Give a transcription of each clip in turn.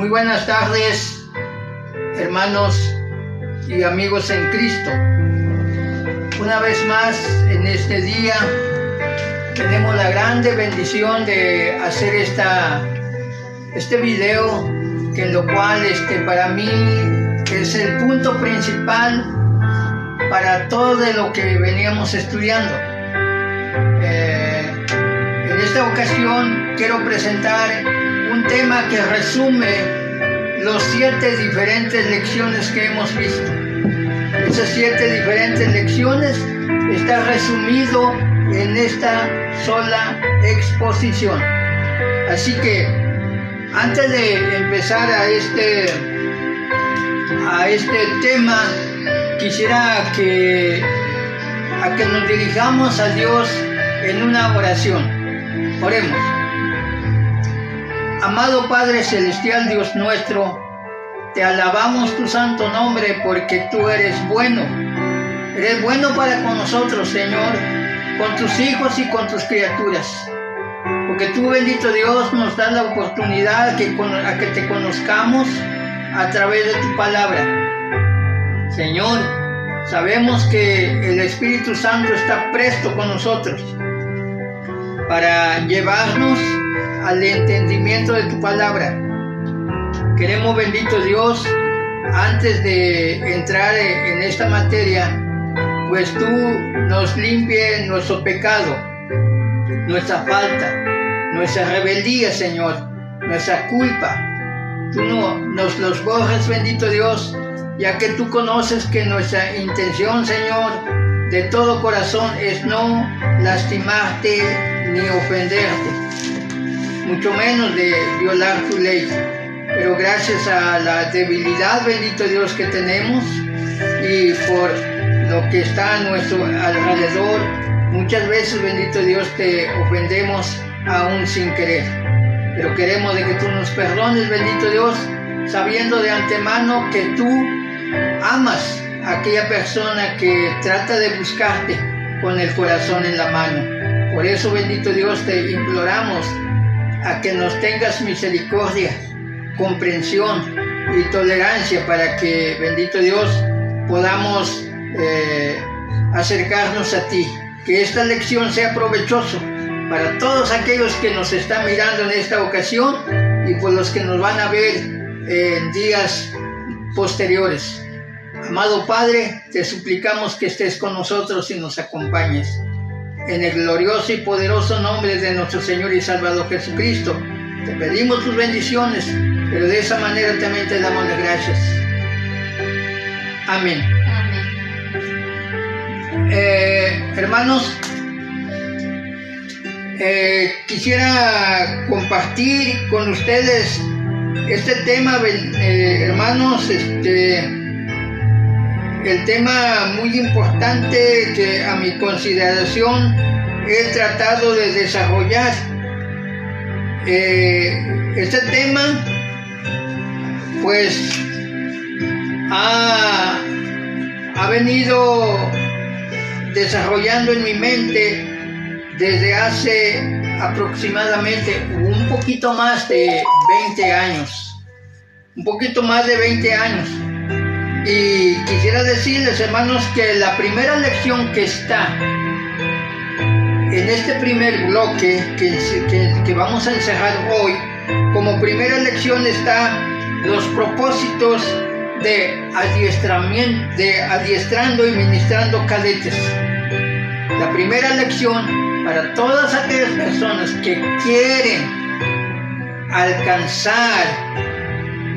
Muy buenas tardes, hermanos y amigos en Cristo. Una vez más, en este día, tenemos la grande bendición de hacer este video, que en lo cual para mí es el punto principal para todo de lo que veníamos estudiando. En esta ocasión quiero presentar un tema que resume las 7 diferentes lecciones que hemos visto. Esas 7 diferentes lecciones están resumido en esta sola exposición. Así que antes de empezar a este tema, quisiera que nos dirijamos a Dios en una oración. Oremos. Amado Padre Celestial, Dios nuestro, te alabamos tu santo nombre porque tú eres bueno. Eres bueno para con nosotros, Señor, con tus hijos y con tus criaturas. Porque tú, bendito Dios, nos das la oportunidad a que te conozcamos a través de tu palabra. Señor, sabemos que el Espíritu Santo está presto con nosotros para llevarnos al entendimiento de tu palabra. Queremos, bendito Dios, antes de entrar en esta materia, pues tú nos limpies nuestro pecado, nuestra falta, nuestra rebeldía, Señor, nuestra culpa. Tú nos los borres, bendito Dios, ya que tú conoces que nuestra intención, Señor, de todo corazón es no lastimarte ni ofenderte, mucho menos de violar tu ley. Pero gracias a la debilidad, bendito Dios, que tenemos y por lo que está a nuestro alrededor, muchas veces, bendito Dios, te ofendemos aún sin querer. Pero queremos de que tú nos perdones, bendito Dios, sabiendo de antemano que tú amas a aquella persona que trata de buscarte con el corazón en la mano. Por eso, bendito Dios, te imploramos a que nos tengas misericordia, comprensión y tolerancia para que, bendito Dios, podamos acercarnos a ti. Que esta lección sea provechosa para todos aquellos que nos están mirando en esta ocasión y por los que nos van a ver en días posteriores. Amado Padre, te suplicamos que estés con nosotros y nos acompañes. En el glorioso y poderoso nombre de nuestro Señor y Salvador Jesucristo, te pedimos tus bendiciones, pero de esa manera también te damos las gracias. Amén. Hermanos, quisiera compartir con ustedes este tema, hermanos, el tema muy importante que a mi consideración he tratado de desarrollar. Este tema pues ha venido desarrollando en mi mente desde hace aproximadamente un poquito más de 20 años. Un poquito más de 20 años. Y quisiera decirles, hermanos, que la primera lección que está en este primer bloque que vamos a encerrar hoy, como primera lección está los propósitos de adiestrando y ministrando cadetes. La primera lección para todas aquellas personas que quieren alcanzar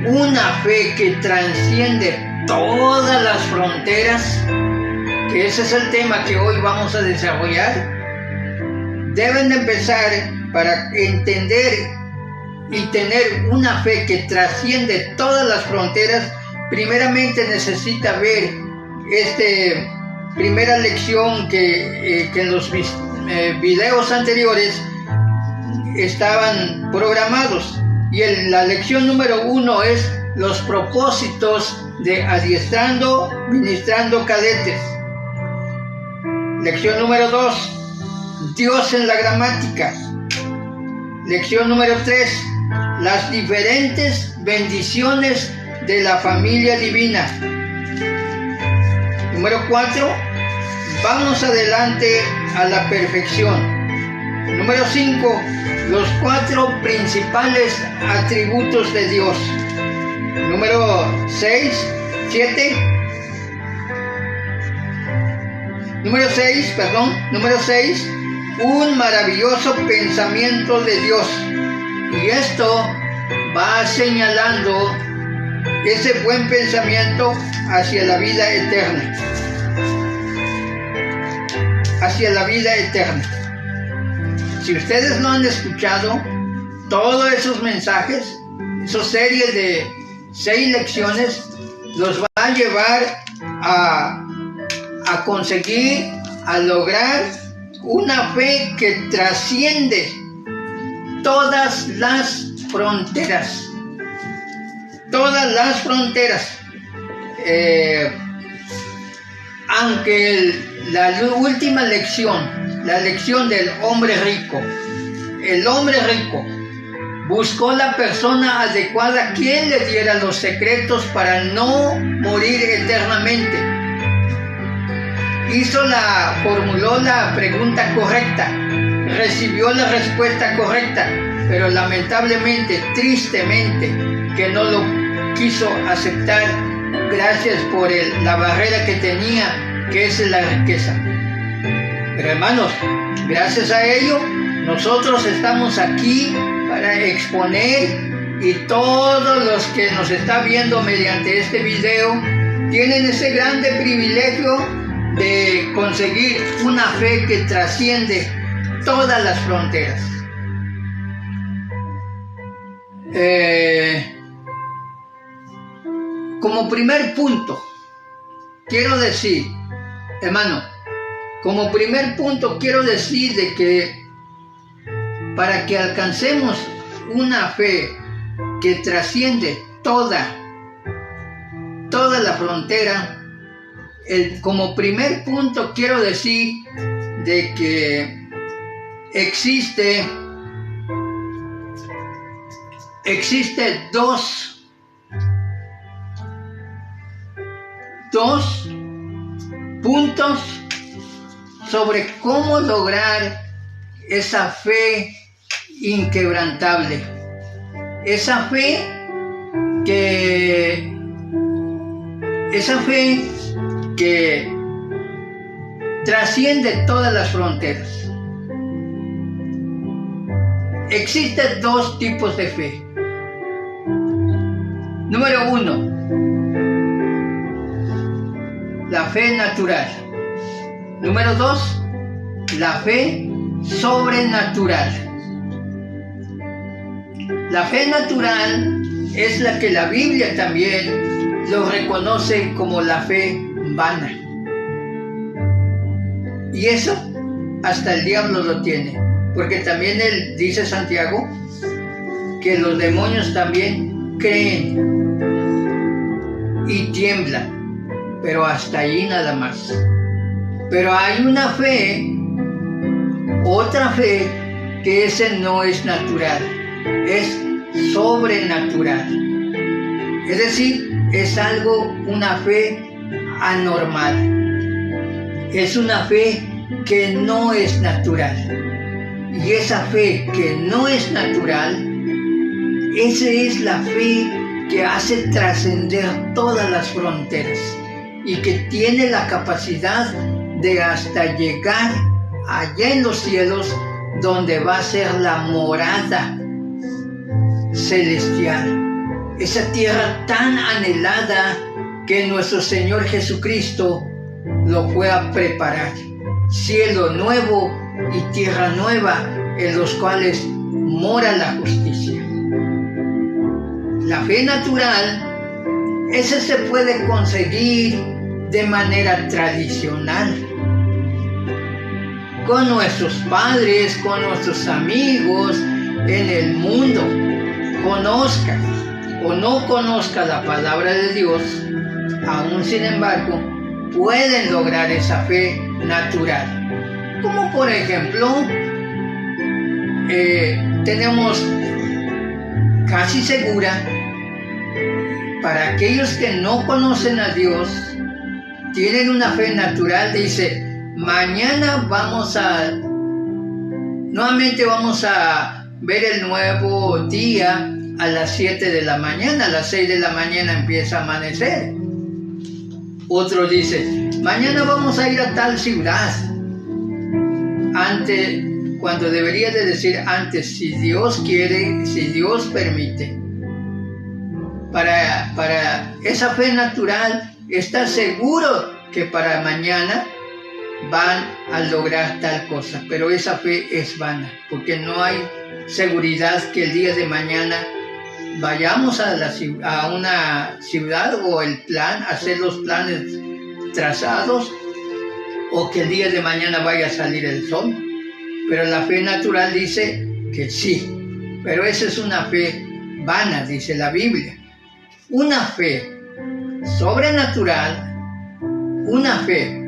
una fe que transciende todas las fronteras, que ese es el tema que hoy vamos a desarrollar, deben de empezar para entender y tener una fe que trasciende todas las fronteras. Primeramente necesita ver primera lección que en los videos anteriores estaban programados, y la lección número 1 es los propósitos de adiestrando, ministrando cadetes. Lección número 2, Dios en la gramática. Lección número 3, las diferentes bendiciones de la familia divina. Número 4, vamos adelante a la perfección. Número 5, los 4 principales atributos de Dios. Número 7, número 6, un maravilloso pensamiento de Dios. Y esto va señalando ese buen pensamiento hacia la vida eterna. Hacia la vida eterna. Si ustedes no han escuchado todos esos mensajes, esas series de 6 lecciones, los va a llevar a conseguir, a lograr una fe que trasciende todas las fronteras. Todas las fronteras. Aunque la última lección, la lección del hombre rico, el hombre rico buscó la persona adecuada quien le diera los secretos para no morir eternamente. Formuló la pregunta correcta, recibió la respuesta correcta, pero lamentablemente, tristemente, que no lo quiso aceptar gracias por la barrera que tenía, que es la riqueza. Pero hermanos, gracias a ello, nosotros estamos aquí para exponer, y todos los que nos están viendo mediante este video tienen ese grande privilegio de conseguir una fe que trasciende todas las fronteras. Como primer punto, quiero decir, hermano, de que para que alcancemos una fe que trasciende toda la frontera, como primer punto quiero decir de que existe dos puntos sobre cómo lograr esa fe inquebrantable, esa fe que trasciende todas las fronteras. Existen 2 tipos de fe. Número 1, la fe natural. Número 2, la fe sobrenatural. La fe natural es la que la Biblia también lo reconoce como la fe vana. Y eso hasta el diablo lo tiene, porque también él dice, Santiago, que los demonios también creen y tiemblan, pero hasta allí nada más. Pero hay una fe, otra fe, que ese no es natural, es sobrenatural. Es decir, es una fe anormal. Es una fe que no es natural. Y esa fe que no es natural, esa es la fe que hace trascender todas las fronteras y que tiene la capacidad de hasta llegar allá en los cielos, donde va a ser la morada celestial. Esa tierra tan anhelada que nuestro Señor Jesucristo lo fue a preparar. Cielo nuevo y tierra nueva, en los cuales mora la justicia. La fe natural, esa se puede conseguir de manera tradicional, con nuestros padres, con nuestros amigos en el mundo, conozca o no conozca la palabra de Dios, aún sin embargo pueden lograr esa fe natural. Como por ejemplo, tenemos casi segura. Para aquellos que no conocen a Dios, tienen una fe natural, dice, mañana nuevamente vamos a ver el nuevo día a las 7 de la mañana, a las 6 de la mañana empieza a amanecer. Otro dice, mañana vamos a ir a tal ciudad. Antes, cuando debería de decir antes, si Dios quiere, si Dios permite. Para esa fe natural, está seguro que para mañana van a lograr tal cosa, pero esa fe es vana, porque no hay seguridad que el día de mañana vayamos a una ciudad o hacer los planes trazados, o que el día de mañana vaya a salir el sol. Pero la fe natural dice que sí, pero esa es una fe vana, dice la Biblia. Una fe sobrenatural, una fe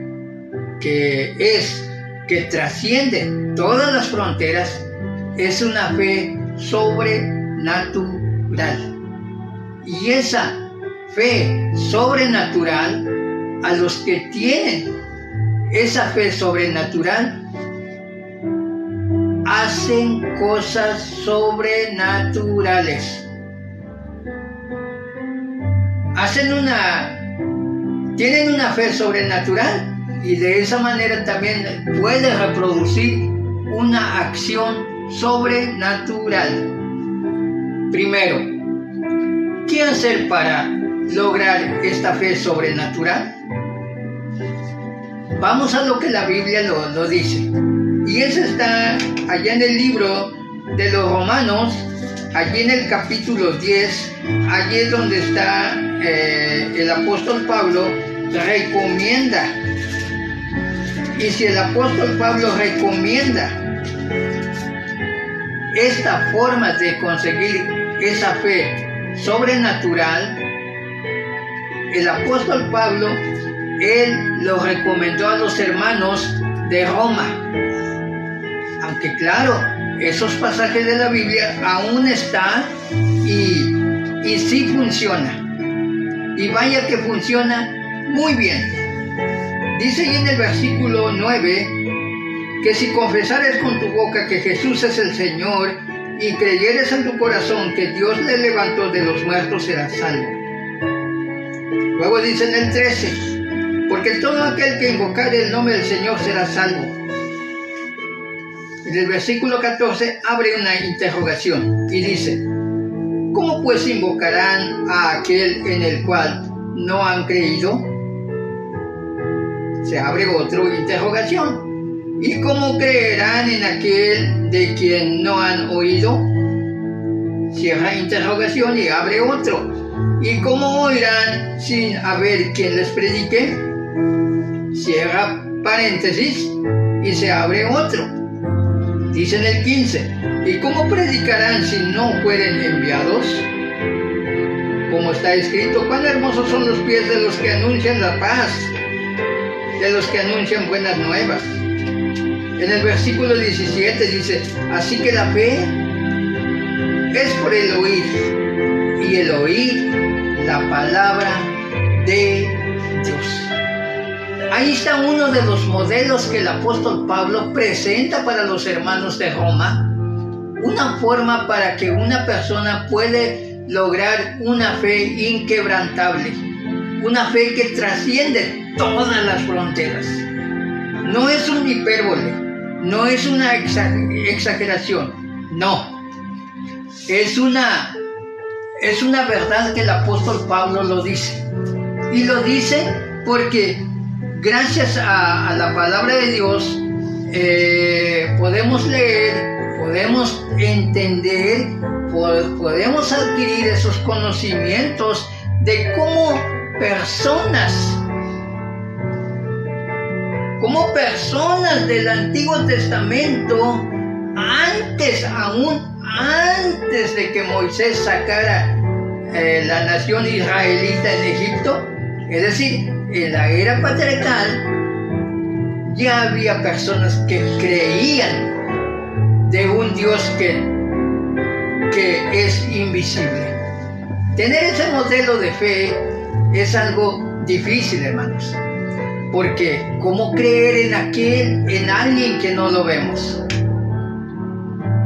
que trasciende todas las fronteras, es una fe sobrenatural. Y esa fe sobrenatural, a los que tienen esa fe sobrenatural, hacen cosas sobrenaturales. Tienen una fe sobrenatural y de esa manera también puede reproducir una acción sobrenatural. Primero, ¿qué hacer para lograr esta fe sobrenatural? Vamos a lo que la Biblia lo dice. Y eso está allá en el libro de los Romanos, allí en el capítulo 10, allí es donde está el apóstol Pablo recomienda. Y si el apóstol Pablo recomienda esta forma de conseguir esa fe sobrenatural, el apóstol Pablo, él lo recomendó a los hermanos de Roma. Aunque claro, esos pasajes de la Biblia aún están y sí funciona. Y vaya que funciona muy bien. Dice ahí en el versículo 9 que si confesares con tu boca que Jesús es el Señor y creyeres en tu corazón que Dios le levantó de los muertos, serás salvo. Luego dice en el 13, porque todo aquel que invocare el nombre del Señor será salvo. En el versículo 14 abre una interrogación y dice, ¿cómo pues invocarán a aquel en el cual no han creído? Se abre otra interrogación. ¿Y cómo creerán en aquel de quien no han oído? Cierra interrogación y abre otro. ¿Y cómo oirán sin haber quien les predique? Cierra paréntesis y se abre otro. Dice en el 15, ¿y cómo predicarán si no fueren enviados? Como está escrito, cuán hermosos son los pies de los que anuncian la paz, de los que anuncian buenas nuevas. En el versículo 17 dice, así que la fe es por el oír, y el oír la palabra de Dios. Ahí está uno de los modelos que el apóstol Pablo presenta para los hermanos de Roma, una forma para que una persona puede lograr una fe inquebrantable, una fe que trasciende todas las fronteras. No es un hipérbole, no es una exageración, no. Es una verdad que el apóstol Pablo lo dice. Y lo dice porque gracias a la palabra de Dios podemos leer, podemos entender, podemos adquirir esos conocimientos de cómo personas del Antiguo Testamento, antes de que Moisés sacara la nación israelita en Egipto, es decir, en la era patriarcal, ya había personas que creían de un Dios que que es invisible. Tener ese modelo de fe es algo difícil, hermanos, porque ¿cómo creer en alguien que no lo vemos?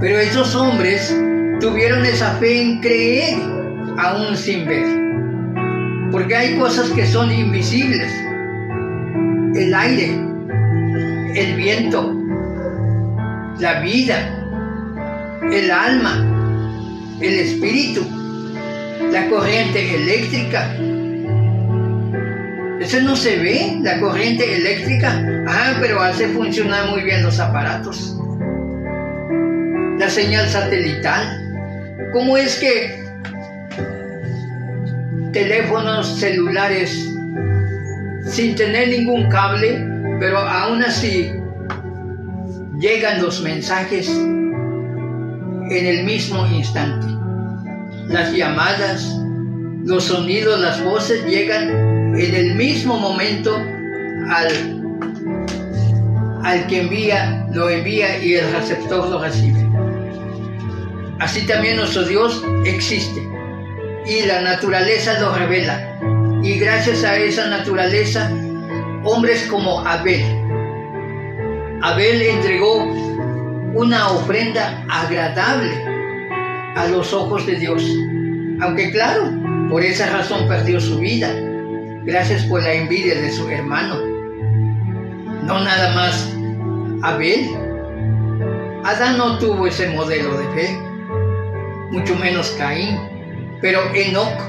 Pero esos hombres tuvieron esa fe en creer aún sin ver, porque hay cosas que son invisibles: el aire, el viento, la vida, el alma, el espíritu, la corriente eléctrica. Eso no se ve, la corriente eléctrica. Pero hace funcionar muy bien los aparatos. La señal satelital. ¿Cómo es que teléfonos celulares sin tener ningún cable, pero aún así llegan los mensajes en el mismo instante? Las llamadas, los sonidos, las voces llegan en el mismo momento al que lo envía y el receptor lo recibe. Así también nuestro Dios existe y la naturaleza lo revela. Y gracias a esa naturaleza, hombres como Abel entregó una ofrenda agradable a los ojos de Dios. Aunque claro, por esa razón perdió su vida, gracias por la envidia de su hermano. No nada más Abel. Adán no tuvo ese modelo de fe, mucho menos Caín. Pero Enoc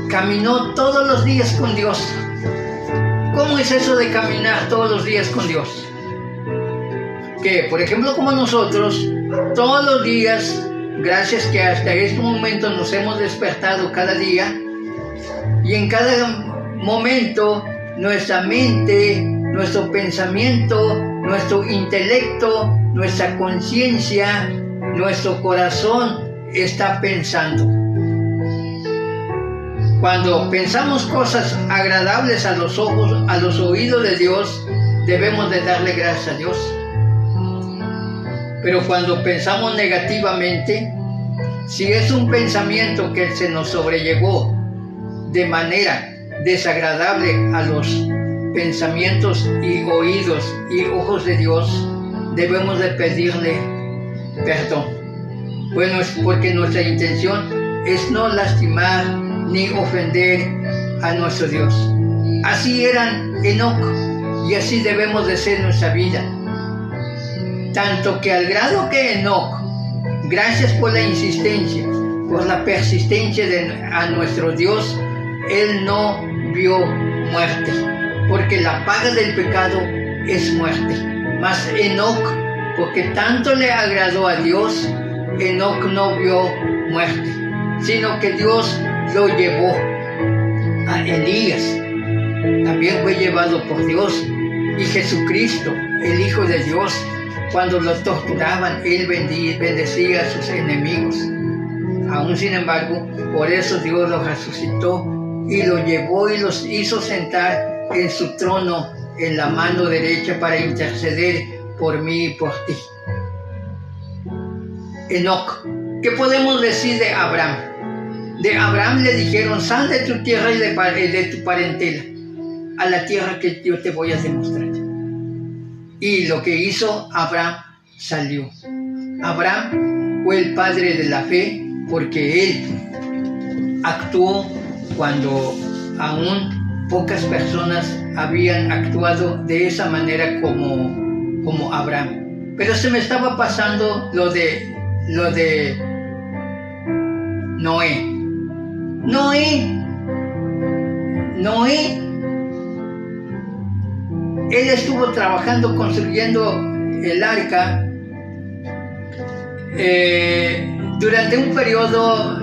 caminó todos los días con Dios. ¿Cómo es eso de caminar todos los días con Dios? Que, por ejemplo, como nosotros, todos los días, gracias que hasta este momento nos hemos despertado cada día, y en cada momento nuestra mente, nuestro pensamiento, nuestro intelecto, nuestra conciencia, nuestro corazón está pensando. Cuando pensamos cosas agradables a los ojos, a los oídos de Dios, debemos de darle gracias a Dios. Pero cuando pensamos negativamente, si es un pensamiento que se nos sobrellevó de manera desagradable a los pensamientos y oídos y ojos de Dios, debemos de pedirle perdón. Bueno, es porque nuestra intención es no lastimar ni ofender a nuestro Dios. Así eran Enoc y así debemos de ser nuestra vida. Tanto que al grado que Enoc, gracias por la insistencia, por la persistencia a nuestro Dios, él no vio muerte, porque la paga del pecado es muerte. Mas Enoc, porque tanto le agradó a Dios, Enoc no vio muerte, sino que Dios lo llevó. A Elías también fue llevado por Dios, y Jesucristo, el Hijo de Dios, cuando lo torturaban, él bendecía a sus enemigos. Aún sin embargo, por eso Dios lo resucitó y lo llevó y los hizo sentar en su trono en la mano derecha para interceder por mí y por ti. Enoc. ¿Qué podemos decir de Abraham? De Abraham le dijeron: sal de tu tierra y de tu parentela a la tierra que yo te voy a demostrar. Y lo que hizo Abraham, salió. Abraham fue el padre de la fe, porque él actuó cuando aún pocas personas habían actuado de esa manera como Abraham. Pero se me estaba pasando lo de Noé. Él estuvo trabajando, construyendo el arca. Durante un periodo,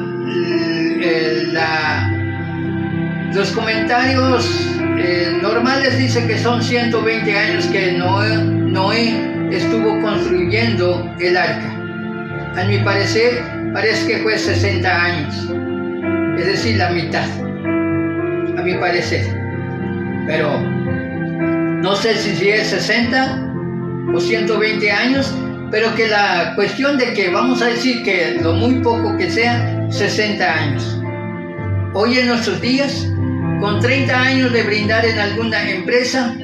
los comentarios normales dicen que son 120 años que Noé estuvo construyendo el arca. A mi parecer, parece que fue 60 años, es decir, la mitad, a mi parecer. Pero no sé si es 60 o 120 años, pero que la cuestión de que vamos a decir que lo muy poco que sea, 60 años. Hoy en nuestros días, con 30 años de brindar en alguna empresa,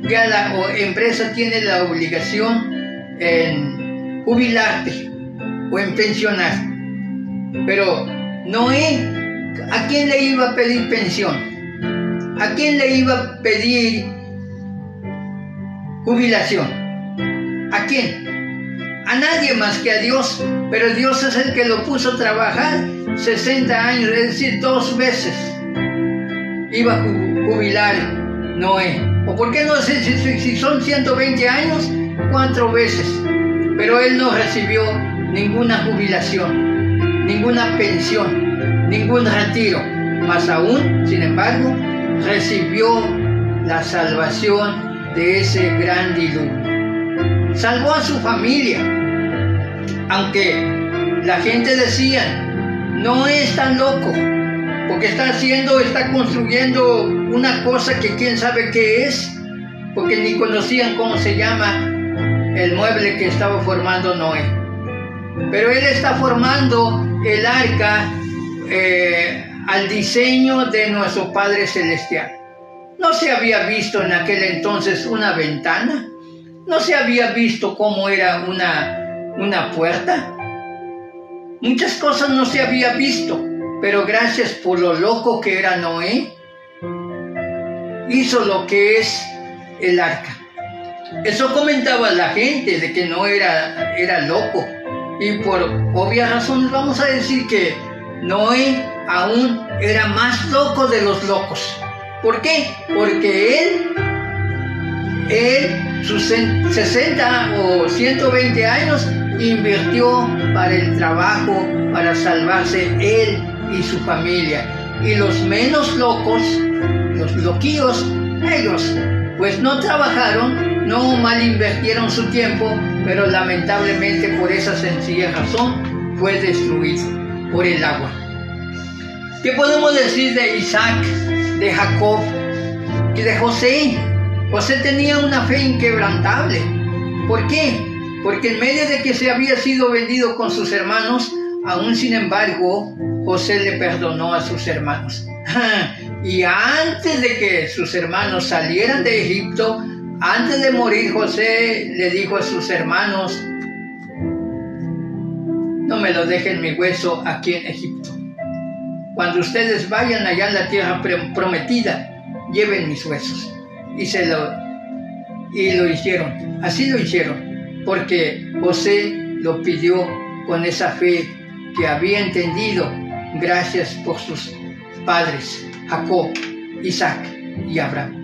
ya la empresa tiene la obligación en jubilarte o en pensionar. Pero Noé, ¿a quién le iba a pedir pensión? ¿A quién le iba a pedir jubilación? ¿A quién? A nadie más que a Dios, pero Dios es el que lo puso a trabajar 60 años, es decir, 2 veces iba a jubilar Noé. O por qué no sé si son 120 años, 4 veces, pero él no recibió ninguna jubilación, ninguna pensión, ningún retiro, más aún, sin embargo, recibió la salvación de ese gran diluvio. Salvó a su familia, aunque la gente decía, no es tan loco, porque está construyendo una cosa que quién sabe qué es, porque ni conocían cómo se llama el mueble que estaba formando Noé. Pero él está formando el arca al diseño de nuestro Padre Celestial. No se había visto en aquel entonces una ventana, no se había visto cómo era una puerta. Muchas cosas no se había visto, pero gracias por lo loco que era Noé, hizo lo que es el arca. Eso comentaba la gente, de que no era loco. Y por obvias razones vamos a decir que Noé aún era más loco de los locos. ¿Por qué? Porque él sus 60 o 120 años invirtió para el trabajo, para salvarse él y su familia. Y los menos locos, los loquillos, ellos pues no trabajaron, no mal invirtieron su tiempo, pero lamentablemente por esa sencilla razón fue destruido por el agua. ¿Qué podemos decir de Isaac, de Jacob y de José? José tenía una fe inquebrantable. ¿Por qué? Porque en medio de que se había sido vendido con sus hermanos, aún sin embargo, José le perdonó a sus hermanos. Y antes de que sus hermanos salieran de Egipto, antes de morir, José le dijo a sus hermanos, no me lo dejen mi hueso aquí en Egipto. Cuando ustedes vayan allá en la tierra prometida, lleven mis huesos. Y lo hicieron, así lo hicieron, porque José lo pidió con esa fe que había entendido gracias por sus padres, Jacob, Isaac y Abraham.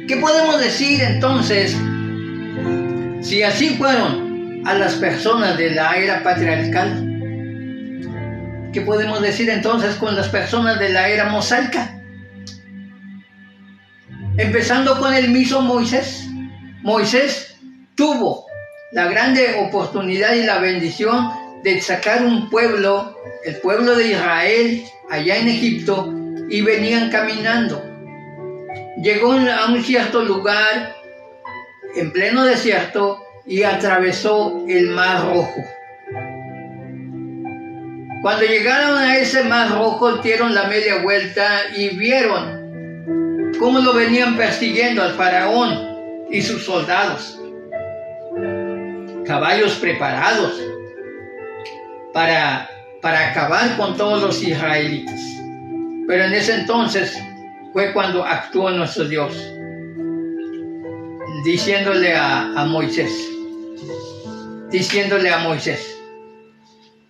¿Qué podemos decir entonces si así fueron a las personas de la era patriarcal? ¿Qué podemos decir entonces con las personas de la era mosaica? Empezando con el mismo Moisés. Moisés tuvo la grande oportunidad y la bendición de sacar un pueblo, el pueblo de Israel, allá en Egipto, y venían caminando. Llegó a un cierto lugar, en pleno desierto, y atravesó el Mar Rojo. Cuando llegaron a ese Mar Rojo, dieron la media vuelta y vieron cómo lo venían persiguiendo al faraón y sus soldados. Caballos preparados para acabar con todos los israelitas. Pero en ese entonces fue cuando actuó nuestro Dios, diciéndole a Moisés,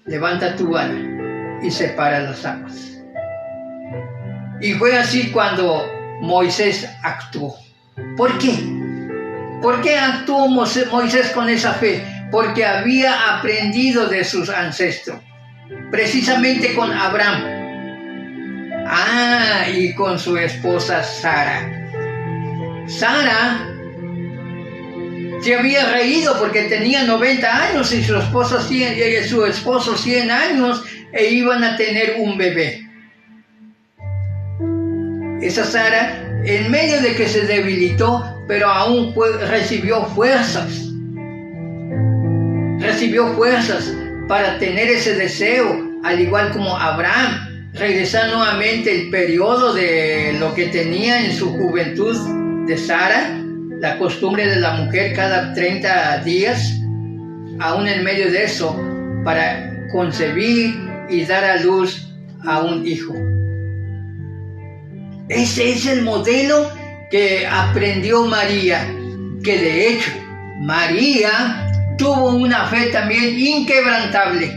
levanta tu vara y separa las aguas. Y fue así cuando Moisés actuó. ¿Por qué? ¿Por qué actuó Moisés con esa fe? Porque había aprendido de sus ancestros, precisamente con Abraham. Y con su esposa Sara. Sara se había reído porque tenía 90 años y su esposo 100 años e iban a tener un bebé. Esa Sara, en medio de que se debilitó, pero aún recibió fuerzas recibió fuerzas para tener ese deseo, al igual como Abraham, regresar nuevamente el periodo de lo que tenía en su juventud de Sara, la costumbre de la mujer cada 30 días, aún en medio de eso, para concebir y dar a luz a un hijo. Ese es el modelo que aprendió María, que de hecho María tuvo una fe también inquebrantable.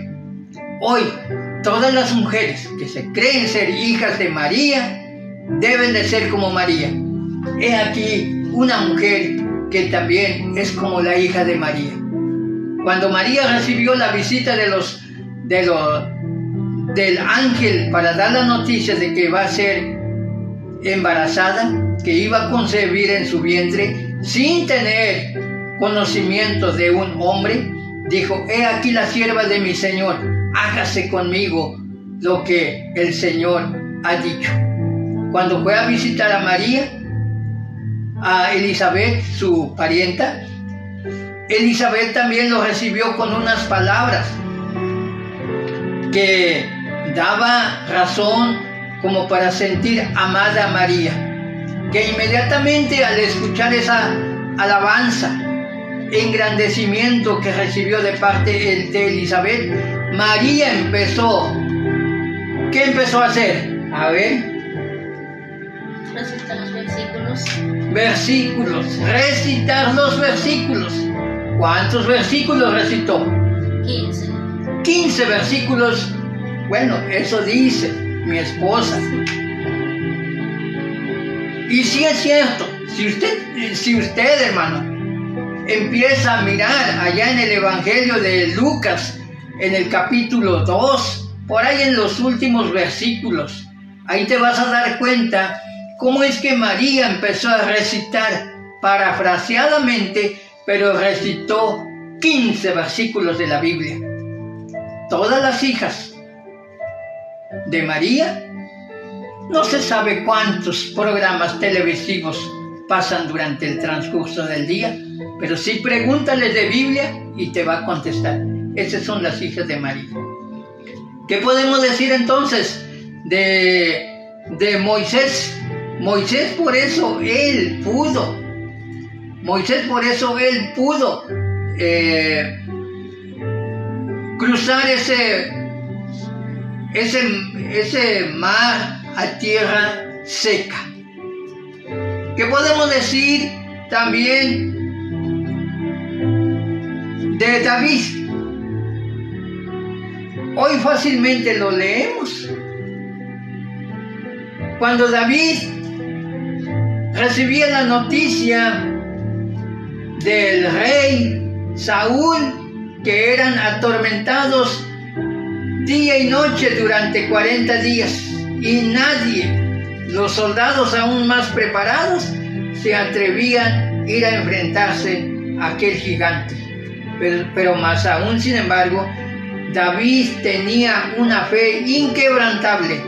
Hoy, todas las mujeres que se creen ser hijas de María deben de ser como María. He aquí una mujer que también es como la hija de María. Cuando María recibió la visita del ángel para dar la noticia de que va a ser embarazada, que iba a concebir en su vientre sin tener conocimiento de un hombre, dijo: he aquí la sierva de mi Señor, hágase conmigo lo que el Señor ha dicho. Cuando fue a visitar a María, a Elizabeth, su parienta, Elizabeth también lo recibió con unas palabras que daba razón como para sentir amada a María, que inmediatamente al escuchar esa alabanza, engrandecimiento que recibió de parte de Elizabeth, María ¿qué empezó a hacer? A ver. Recitar los versículos. Recitar los versículos. ¿Cuántos versículos recitó? 15 versículos. Bueno, eso dice mi esposa. Y sí es cierto, si usted, hermano, empieza a mirar allá en el Evangelio de Lucas, en el capítulo 2, por ahí en los últimos versículos, ahí te vas a dar cuenta cómo es que María empezó a recitar parafraseadamente, pero recitó 15 versículos de la Biblia. Todas las hijas de María, no se sabe cuántos programas televisivos pasan durante el transcurso del día, pero sí pregúntale de Biblia y te va a contestar. Esas son las hijas de María. ¿Qué podemos decir entonces de Moisés? Moisés por eso él pudo cruzar ese mar a tierra seca. ¿Qué podemos decir también de David? Hoy fácilmente lo leemos. Cuando David recibía la noticia del rey Saúl, que eran atormentados día y noche durante 40 días, y nadie, los soldados aún más preparados, se atrevían a ir a enfrentarse a aquel gigante. Pero más aún, sin embargo, David tenía una fe inquebrantable,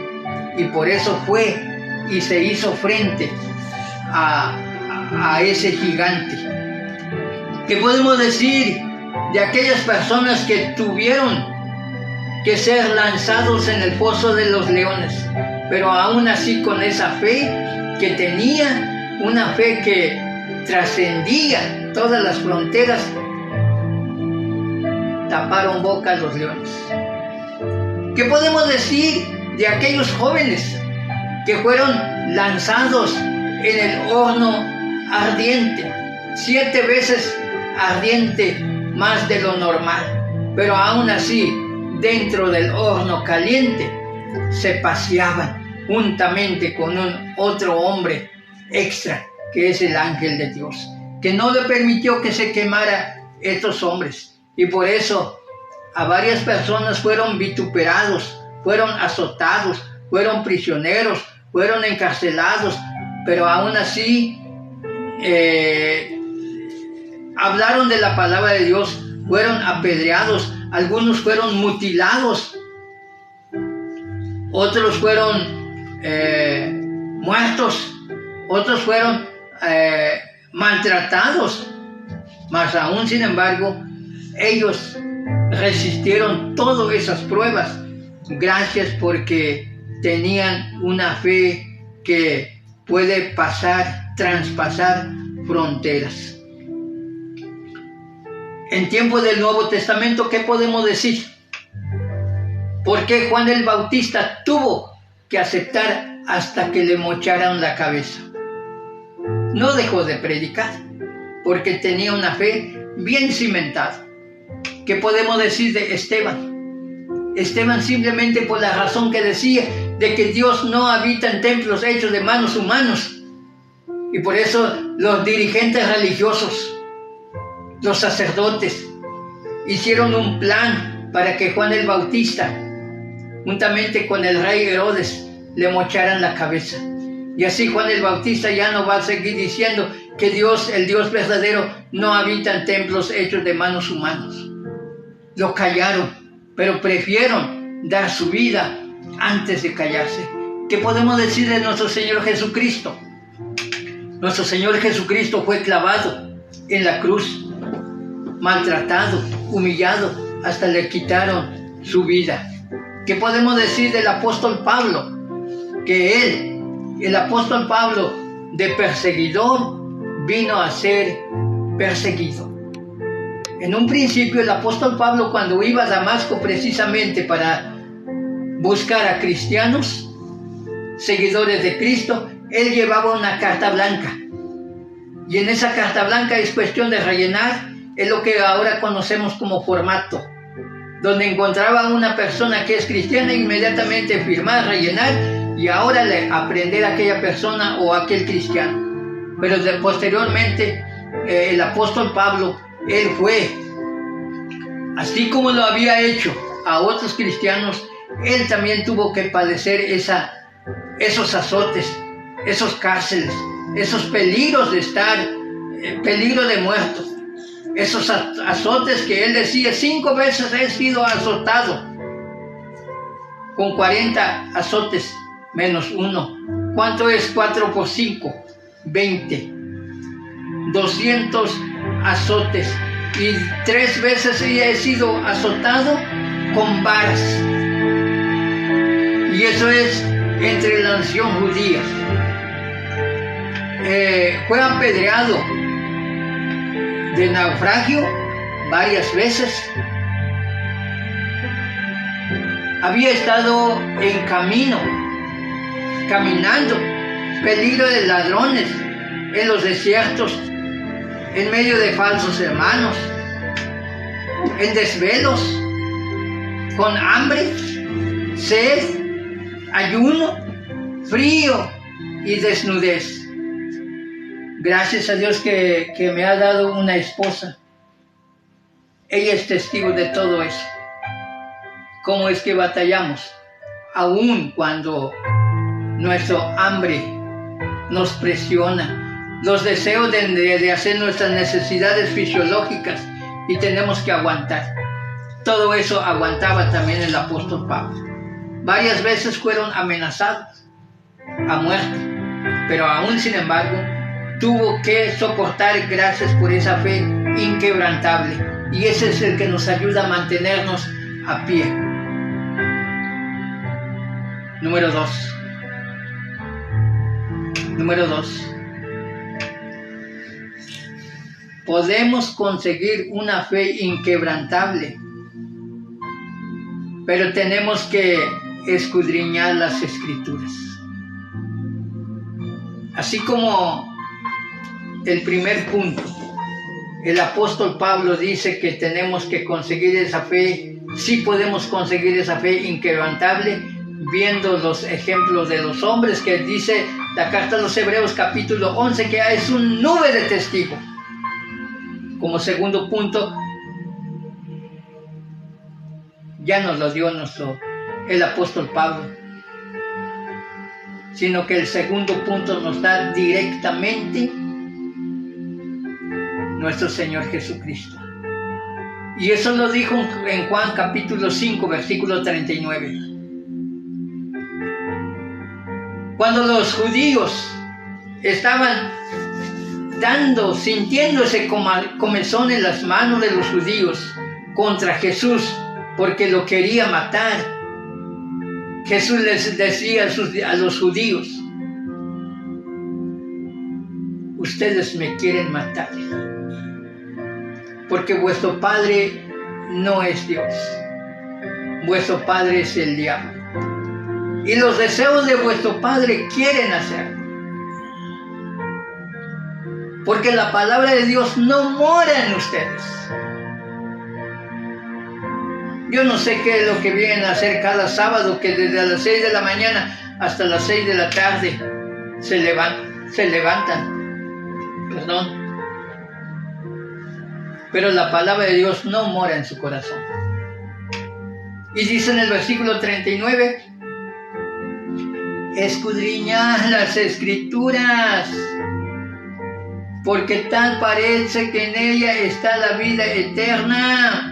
y por eso fue y se hizo frente a ese gigante. ¿Qué podemos decir de aquellas personas que tuvieron que ser lanzados en el foso de los leones, pero aún así con esa fe que tenía, una fe que trascendía todas las fronteras, taparon boca a los leones? ¿Qué podemos decir de aquellos jóvenes que fueron lanzados en el horno ardiente, 7 veces ardiente más de lo normal, pero aún así dentro del horno caliente se paseaban juntamente con otro hombre extra, que es el ángel de Dios, que no le permitió que se quemara estos hombres? Y por eso a varias personas fueron vituperados, fueron azotados, fueron prisioneros, fueron encarcelados, pero aún así hablaron de la palabra de Dios, fueron apedreados, algunos fueron mutilados, otros fueron muertos, otros fueron maltratados, mas aún sin embargo ellos resistieron todas esas pruebas. Gracias porque tenían una fe que puede traspasar fronteras. En tiempo del Nuevo Testamento, ¿qué podemos decir? ¿Por qué Juan el Bautista tuvo que aceptar hasta que le mocharan la cabeza? No dejó de predicar, porque tenía una fe bien cimentada. ¿Qué podemos decir de Esteban? Esteban simplemente por la razón que decía de que Dios no habita en templos hechos de manos humanos. Y por eso los dirigentes religiosos, los sacerdotes, hicieron un plan para que Juan el Bautista, juntamente con el rey Herodes, le mocharan la cabeza. Y así Juan el Bautista ya no va a seguir diciendo que Dios, el Dios verdadero, no habita en templos hechos de manos humanos. Lo callaron, pero prefirieron dar su vida antes de callarse. ¿Qué podemos decir de nuestro Señor Jesucristo? Nuestro Señor Jesucristo fue clavado en la cruz, maltratado, humillado, hasta le quitaron su vida. ¿Qué podemos decir del apóstol Pablo? Que él, el apóstol Pablo, de perseguidor, vino a ser perseguido. En un principio, el apóstol Pablo, cuando iba a Damasco precisamente para buscar a cristianos, seguidores de Cristo, él llevaba una carta blanca. Y en esa carta blanca es cuestión de rellenar, es lo que ahora conocemos como formato, donde encontraba una persona que es cristiana, inmediatamente firmar, rellenar, y ahora aprender a aquella persona o a aquel cristiano. Pero posteriormente, el apóstol Pablo, él fue, así como lo había hecho a otros cristianos, él también tuvo que padecer esos azotes, esos cárceles, esos peligros de estar, peligro de muerto, esos azotes que él decía, 5 veces he sido azotado, con 40 azotes menos 1. ¿Cuánto es 4 por 5? 20. 200 azotes. Y 3 veces he sido azotado con varas. Y eso es entre la nación judía. Fue apedreado de naufragio varias veces. Había estado en camino, caminando, peligro de ladrones en los desiertos, en medio de falsos hermanos, en desvelos, con hambre, sed, ayuno, frío y desnudez. Gracias a Dios que me ha dado una esposa. Ella es testigo de todo eso. ¿Cómo es que batallamos? Aún cuando nuestro hambre nos presiona, los deseos de hacer nuestras necesidades fisiológicas, y tenemos que aguantar. Todo eso aguantaba también el apóstol Pablo. Varias veces fueron amenazados a muerte, pero aún sin embargo tuvo que soportar gracias por esa fe inquebrantable, y ese es el que nos ayuda a mantenernos a pie. Número 2. Podemos conseguir una fe inquebrantable, pero tenemos que escudriñar las Escrituras. Así como el primer punto, el apóstol Pablo dice que tenemos que conseguir esa fe, sí podemos conseguir esa fe inquebrantable, viendo los ejemplos de los hombres, que dice la carta a los Hebreos capítulo 11, que es un nube de testigos. Como segundo punto, ya nos lo dio el apóstol Pablo, sino que el segundo punto nos da directamente nuestro Señor Jesucristo. Y eso lo dijo en Juan capítulo 5, versículo 39. Cuando los judíos estaban sintiendo ese comezón en las manos de los judíos, contra Jesús porque lo quería matar. Jesús les decía a los judíos: ustedes me quieren matar porque vuestro padre no es Dios, vuestro padre es el diablo, y los deseos de vuestro padre quieren hacer, porque la palabra de Dios no mora en ustedes. Yo no sé qué es lo que vienen a hacer cada sábado, que desde las 6 de la mañana hasta las 6 de la tarde se levantan. Perdón. Pero la palabra de Dios no mora en su corazón. Y dice en el versículo 39, escudriñad las Escrituras, porque tal parece que en ella está la vida eterna,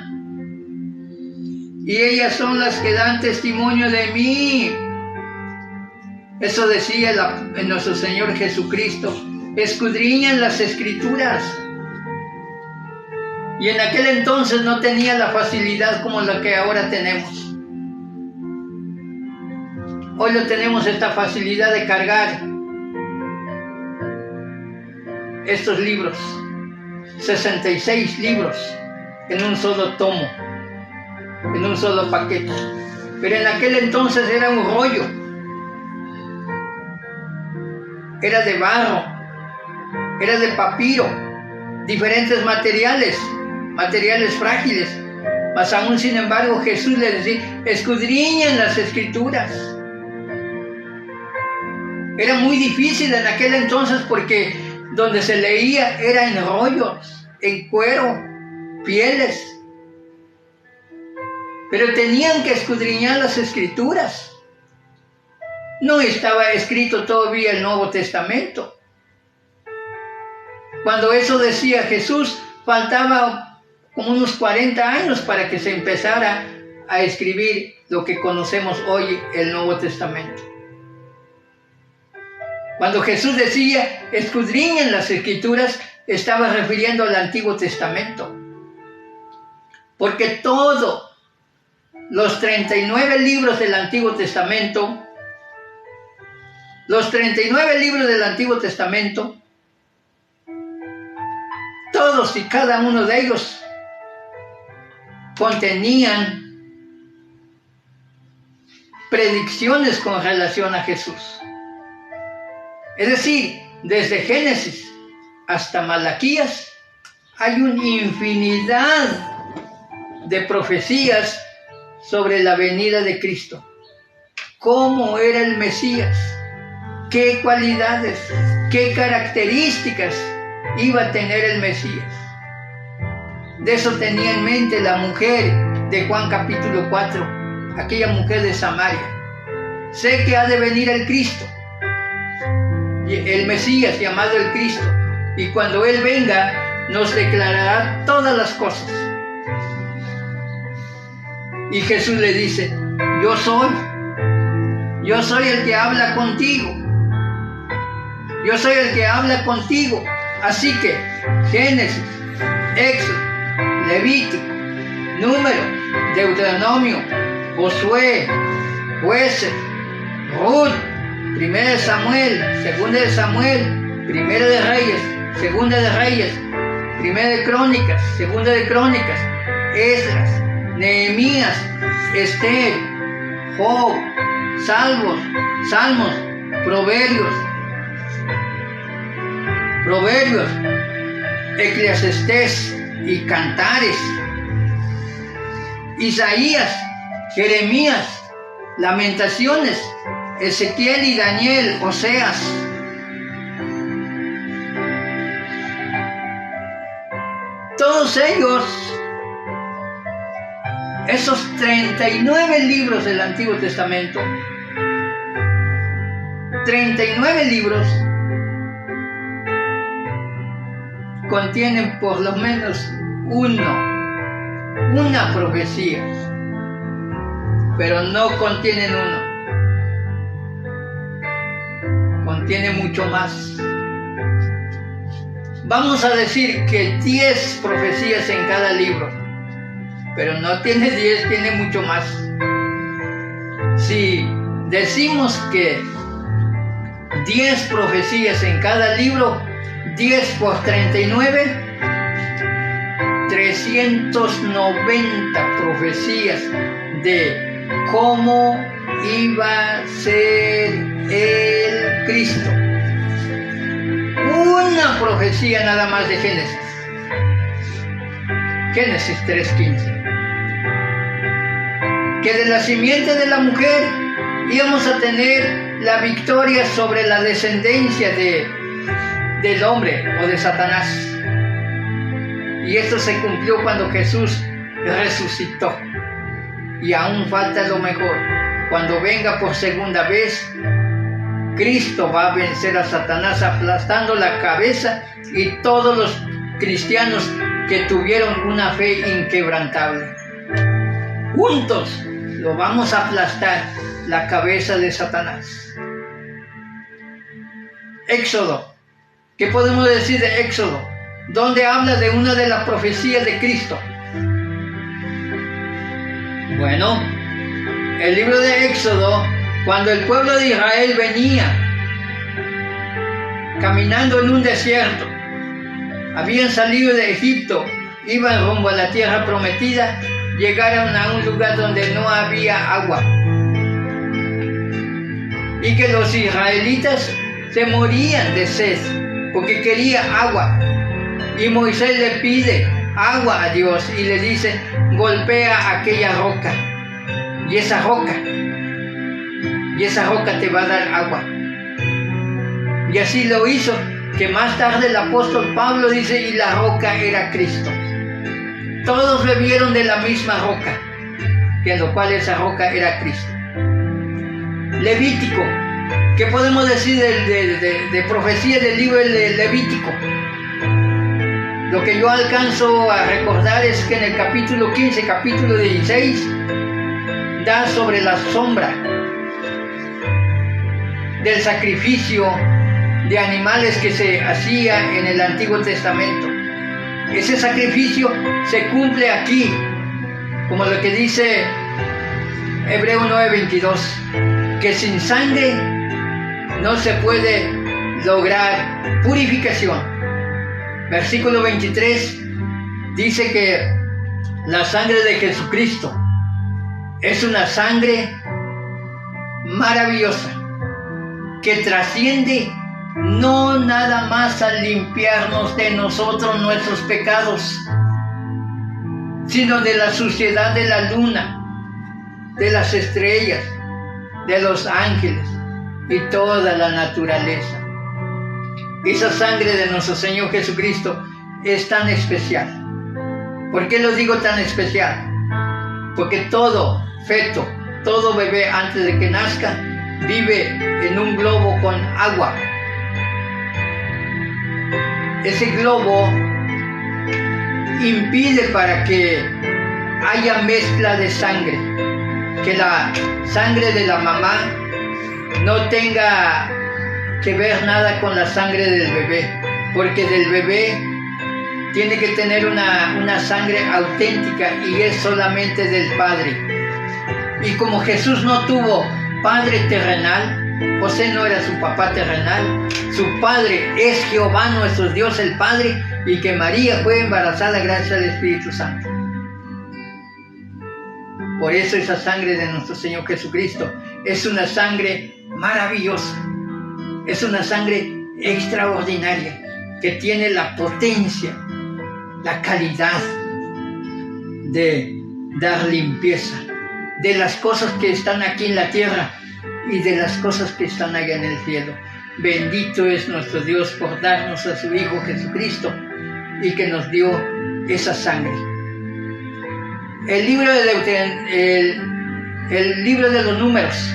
y ellas son las que dan testimonio de mí. Eso decía nuestro Señor Jesucristo: escudriñan las Escrituras. Y en aquel entonces no tenía la facilidad como la que ahora tenemos. Hoy lo tenemos, esta facilidad de cargar estos libros, 66 libros en un solo tomo, en un solo paquete. Pero en aquel entonces era un rollo, era de barro, era de papiro, diferentes materiales frágiles. Mas aún sin embargo Jesús les decía: escudriñen las Escrituras. Era muy difícil en aquel entonces porque donde se leía era en rollos, en cuero, pieles. Pero tenían que escudriñar las Escrituras. No estaba escrito todavía el Nuevo Testamento. Cuando eso decía Jesús, faltaba como unos 40 años para que se empezara a escribir lo que conocemos hoy, el Nuevo Testamento. Cuando Jesús decía escudriñen las Escrituras, estaba refiriendo al Antiguo Testamento. Porque todos los 39 libros del Antiguo Testamento, todos y cada uno de ellos contenían predicciones con relación a Jesús. Es decir, desde Génesis hasta Malaquías hay una infinidad de profecías sobre la venida de Cristo. ¿Cómo era el Mesías? ¿Qué cualidades, qué características iba a tener el Mesías? De eso tenía en mente la mujer de Juan capítulo 4, aquella mujer de Samaria. Sé que ha de venir el Cristo, el Mesías llamado el Cristo, y cuando Él venga nos declarará todas las cosas. Y Jesús le dice: yo soy el que habla contigo. Yo soy el que habla contigo. Así que Génesis, Éxodo, Levítico, Número, Deuteronomio, Josué, Jueces, Ruth, 1 de Samuel, 2 de Samuel, 1 de Reyes, 2 de Reyes, 1 de Crónicas, 2 de Crónicas, Esdras, Nehemías, Esther, Job, Salmos, Proverbios, Eclesiastés y Cantares, Isaías, Jeremías, Lamentaciones, Ezequiel y Daniel, Oseas. Todos ellos, esos 39 libros del Antiguo Testamento, 39 libros, contienen por lo menos una profecía, pero no contienen uno, contiene mucho más. Vamos a decir que 10 profecías en cada libro, pero no tiene 10, tiene mucho más. Si decimos que 10 profecías en cada libro, 10 por 39, 390 profecías de cómo iba a ser el Cristo. Una profecía nada más de Génesis. Génesis 3:15. Que de la simiente de la mujer íbamos a tener la victoria sobre la descendencia del hombre o de Satanás. Y esto se cumplió cuando Jesús resucitó. Y aún falta lo mejor. Cuando venga por segunda vez, Cristo va a vencer a Satanás aplastando la cabeza y todos los cristianos que tuvieron una fe inquebrantable. Juntos lo vamos a aplastar la cabeza de Satanás. Éxodo. ¿Qué podemos decir de Éxodo? Donde habla de una de las profecías de Cristo. Bueno, el libro de Éxodo, cuando el pueblo de Israel venía caminando en un desierto, habían salido de Egipto, iban rumbo a la tierra prometida, llegaron a un lugar donde no había agua. Y que los israelitas se morían de sed, porque quería agua. Y Moisés le pide agua a Dios y le dice, golpea aquella roca. Y esa roca te va a dar agua. Y así lo hizo, que más tarde el apóstol Pablo dice, y la roca era Cristo. Todos bebieron de la misma roca, que en lo cual esa roca era Cristo. Levítico. ¿Qué podemos decir de profecía del libro de Levítico? Lo que yo alcanzo a recordar es que en el capítulo 15, capítulo 16, da sobre la sombra del sacrificio de animales que se hacía en el Antiguo Testamento. Ese sacrificio se cumple aquí, como lo que dice Hebreo 9:22, que sin sangre no se puede lograr purificación. Versículo 23 dice que la sangre de Jesucristo es una sangre maravillosa que trasciende no nada más a limpiarnos de nosotros nuestros pecados, sino de la suciedad de la luna, de las estrellas, de los ángeles y toda la naturaleza. Esa sangre de nuestro Señor Jesucristo es tan especial. ¿Por qué lo digo tan especial? Porque todo feto, todo bebé antes de que nazca, vive en un globo con agua. Ese globo impide para que haya mezcla de sangre, que la sangre de la mamá no tenga que ver nada con la sangre del bebé, porque del bebé tiene que tener una sangre auténtica y es solamente del Padre. Y como Jesús no tuvo padre terrenal, José no era su papá terrenal, su padre es Jehová nuestro Dios el Padre, y que María fue embarazada gracias al Espíritu Santo. Por eso esa sangre de nuestro Señor Jesucristo es una sangre maravillosa, es una sangre extraordinaria que tiene la potencia, la calidad de dar limpieza de las cosas que están aquí en la tierra y de las cosas que están allá en el cielo. Bendito es nuestro Dios por darnos a su Hijo Jesucristo y que nos dio esa sangre. El libro de los Números.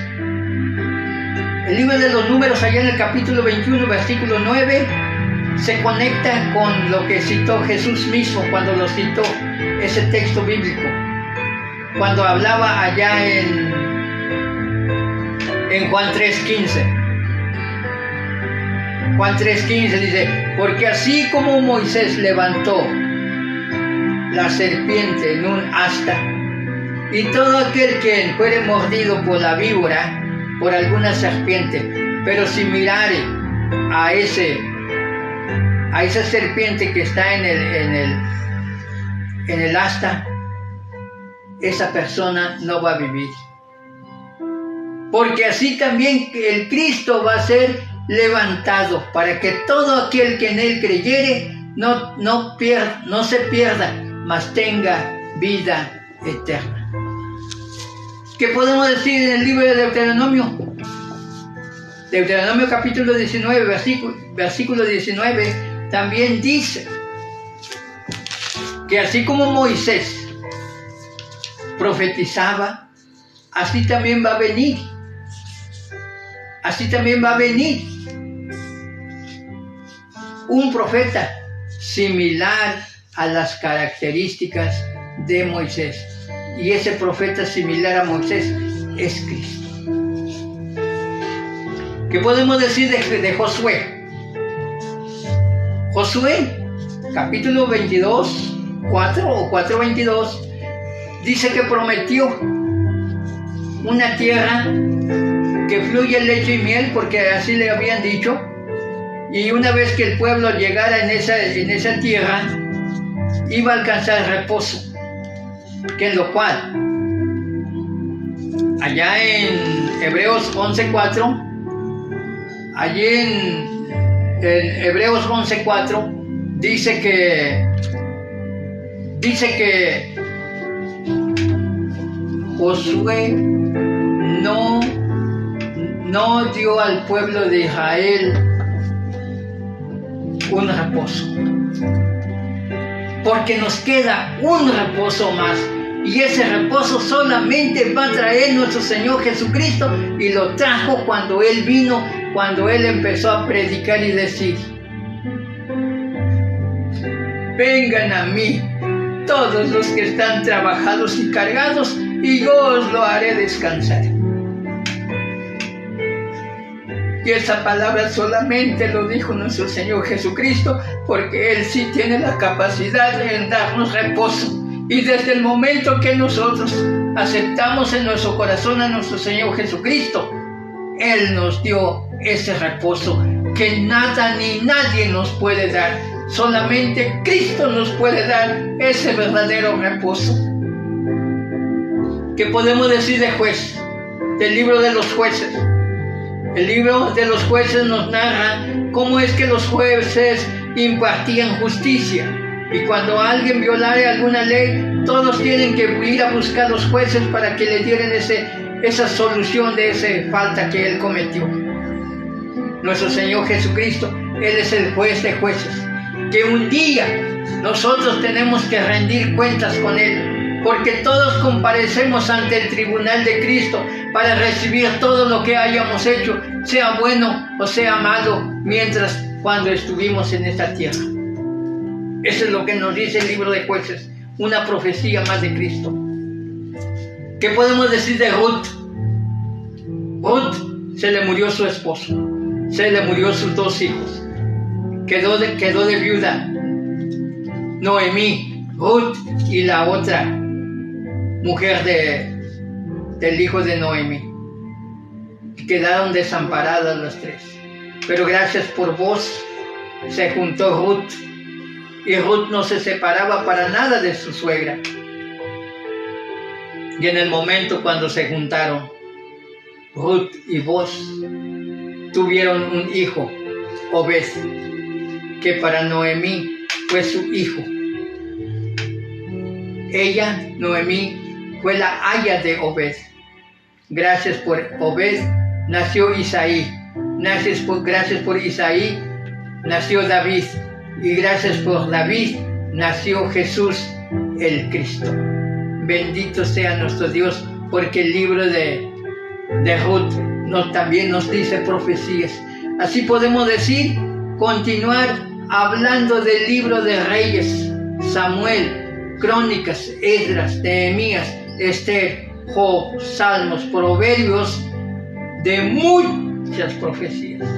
El libro de los Números, allá en el capítulo 21, versículo 9, se conecta con lo que citó Jesús mismo cuando lo citó ese texto bíblico. Cuando hablaba allá en Juan 3:15. Juan 3:15 dice, porque así como Moisés levantó la serpiente en un asta, y todo aquel que fuere mordido por la víbora, por alguna serpiente, pero si mirare a esa serpiente que está en el asta, esa persona no va a vivir. Porque así también el Cristo va a ser levantado, para que todo aquel que en él creyere no se pierda, mas tenga vida eterna. ¿Qué podemos decir en el libro de Deuteronomio? Deuteronomio capítulo 19, versículo 19, también dice que así como Moisés profetizaba, así también va a venir. Así también va a venir un profeta similar a las características de Moisés. Y ese profeta similar a Moisés es Cristo. ¿Qué podemos decir de Josué? Josué, capítulo 22, 4 o 4:22, dice que prometió una tierra que fluye leche y miel, porque así le habían dicho, y una vez que el pueblo llegara en esa tierra, iba a alcanzar reposo, que es lo cual, allá en Hebreos 11:4, allí en Hebreos 11:4, dice que Josué no dio al pueblo de Israel un reposo, porque nos queda un reposo más, y ese reposo solamente va a traer nuestro Señor Jesucristo, y lo trajo cuando Él vino, cuando Él empezó a predicar y decir: vengan a mí todos los que están trabajados y cargados, y yo os lo haré descansar. Y esa palabra solamente lo dijo nuestro Señor Jesucristo, porque Él sí tiene la capacidad de darnos reposo. Y desde el momento que nosotros aceptamos en nuestro corazón a nuestro Señor Jesucristo, Él nos dio ese reposo que nada ni nadie nos puede dar. Solamente Cristo nos puede dar ese verdadero reposo. ¿Qué podemos decir de juez? Del libro de los jueces. El libro de los jueces nos narra cómo es que los jueces impartían justicia. Y cuando alguien violare alguna ley, todos tienen que ir a buscar a los jueces para que le dieran esa solución de esa falta que él cometió. Nuestro Señor Jesucristo, Él es el juez de jueces, que un día nosotros tenemos que rendir cuentas con Él, porque todos comparecemos ante el tribunal de Cristo para recibir todo lo que hayamos hecho, sea bueno o sea malo, cuando estuvimos en esta tierra. Eso es lo que nos dice el libro de Jueces, una profecía más de Cristo. ¿Qué podemos decir de Ruth? Ruth, se le murió su esposo, se le murió sus 2 hijos, quedó de viuda Noemí, Ruth y la otra mujer del hijo de Noemí. Quedaron desamparadas las 3. Pero gracias por vos se juntó Ruth, y Ruth no se separaba para nada de su suegra. Y en el momento cuando se juntaron, Ruth y vos tuvieron un hijo, Obed, que para Noemí fue su hijo. Ella, Noemí, fue la aya de Obed. Gracias por Obed nació Isaí. Gracias por Isaí nació David. Y gracias por David nació Jesús el Cristo. Bendito sea nuestro Dios, porque el libro de Ruth también nos dice profecías. Así podemos decir, continuar hablando del libro de Reyes, Samuel, Crónicas, Esdras, Nehemías, Esther, Job, Salmos, Proverbios, de muchas profecías.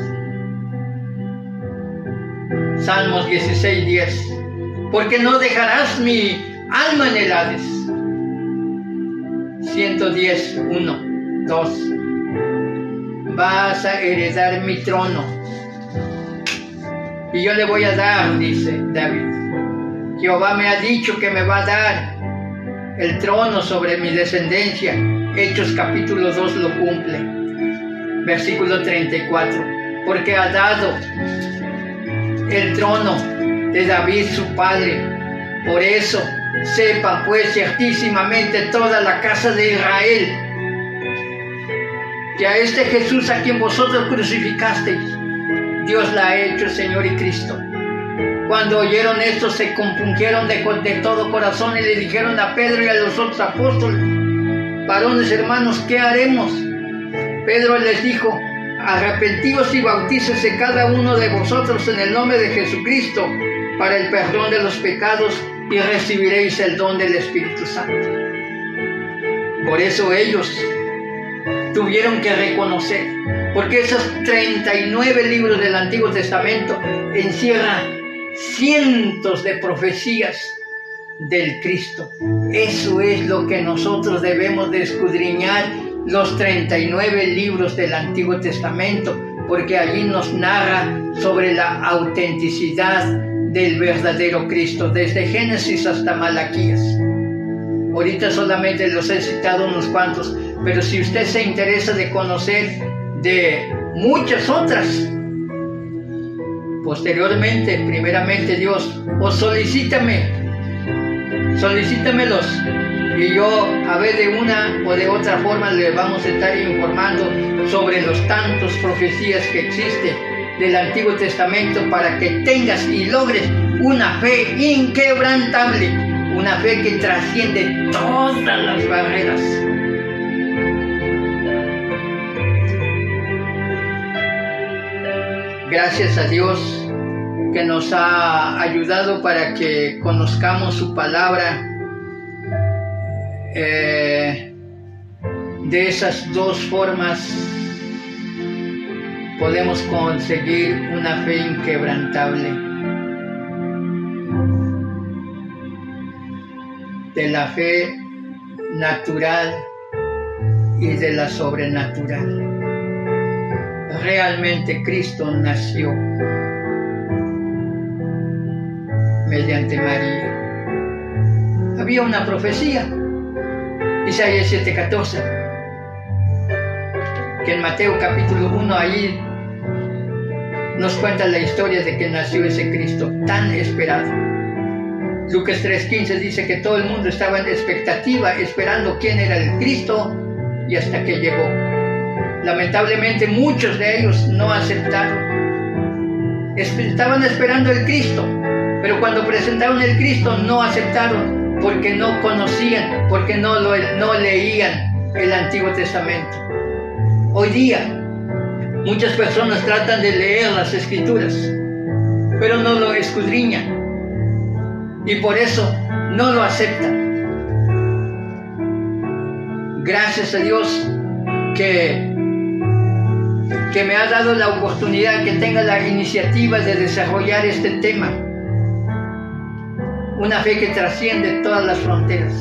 Salmos 16:10. Porque no dejarás mi alma en el Hades. 110, 1, 2. Vas a heredar mi trono. Y yo le voy a dar, dice David. Jehová me ha dicho que me va a dar el trono sobre mi descendencia. Hechos capítulo 2 lo cumple. Versículo 34. Porque ha dado el trono de David su padre. Por eso sepa pues ciertísimamente toda la casa de Israel que a este Jesús a quien vosotros crucificasteis, Dios la ha hecho Señor y Cristo. Cuando oyeron esto se compungieron de todo corazón y le dijeron a Pedro y a los otros apóstoles: varones hermanos, ¿qué haremos? Pedro les dijo: arrepentíos y bautícese cada uno de vosotros en el nombre de Jesucristo para el perdón de los pecados y recibiréis el don del Espíritu Santo. Por eso ellos tuvieron que reconocer, porque esos 39 libros del Antiguo Testamento encierran cientos de profecías del Cristo. Eso es lo que nosotros debemos de escudriñar, los 39 libros del Antiguo Testamento, porque allí nos narra sobre la autenticidad del verdadero Cristo, desde Génesis hasta Malaquías. Ahorita solamente los he citado unos cuantos, pero si usted se interesa de conocer de muchas otras, posteriormente, primeramente Dios, o solicítamelos, y yo a ver de una o de otra forma le vamos a estar informando sobre los tantos profecías que existen del Antiguo Testamento para que tengas y logres una fe inquebrantable, una fe que trasciende todas las barreras. Gracias a Dios que nos ha ayudado para que conozcamos su palabra de esas dos formas. Podemos conseguir una fe inquebrantable, de la fe natural y de la sobrenatural. Realmente Cristo nació mediante María. Había una profecía, Isaías 7:14, que en Mateo capítulo 1 ahí nos cuenta la historia de que nació ese Cristo tan esperado. Lucas 3:15 dice que todo el mundo estaba en expectativa, esperando quién era el Cristo, y hasta que llegó. Lamentablemente muchos de ellos no aceptaron. Estaban esperando el Cristo, pero cuando presentaron el Cristo no aceptaron, porque no conocían, porque no leían el Antiguo Testamento. Hoy día muchas personas tratan de leer las Escrituras, pero no lo escudriñan, y por eso no lo aceptan. Gracias a Dios que me ha dado la oportunidad, que tenga la iniciativa de desarrollar este tema. Una fe que trasciende todas las fronteras.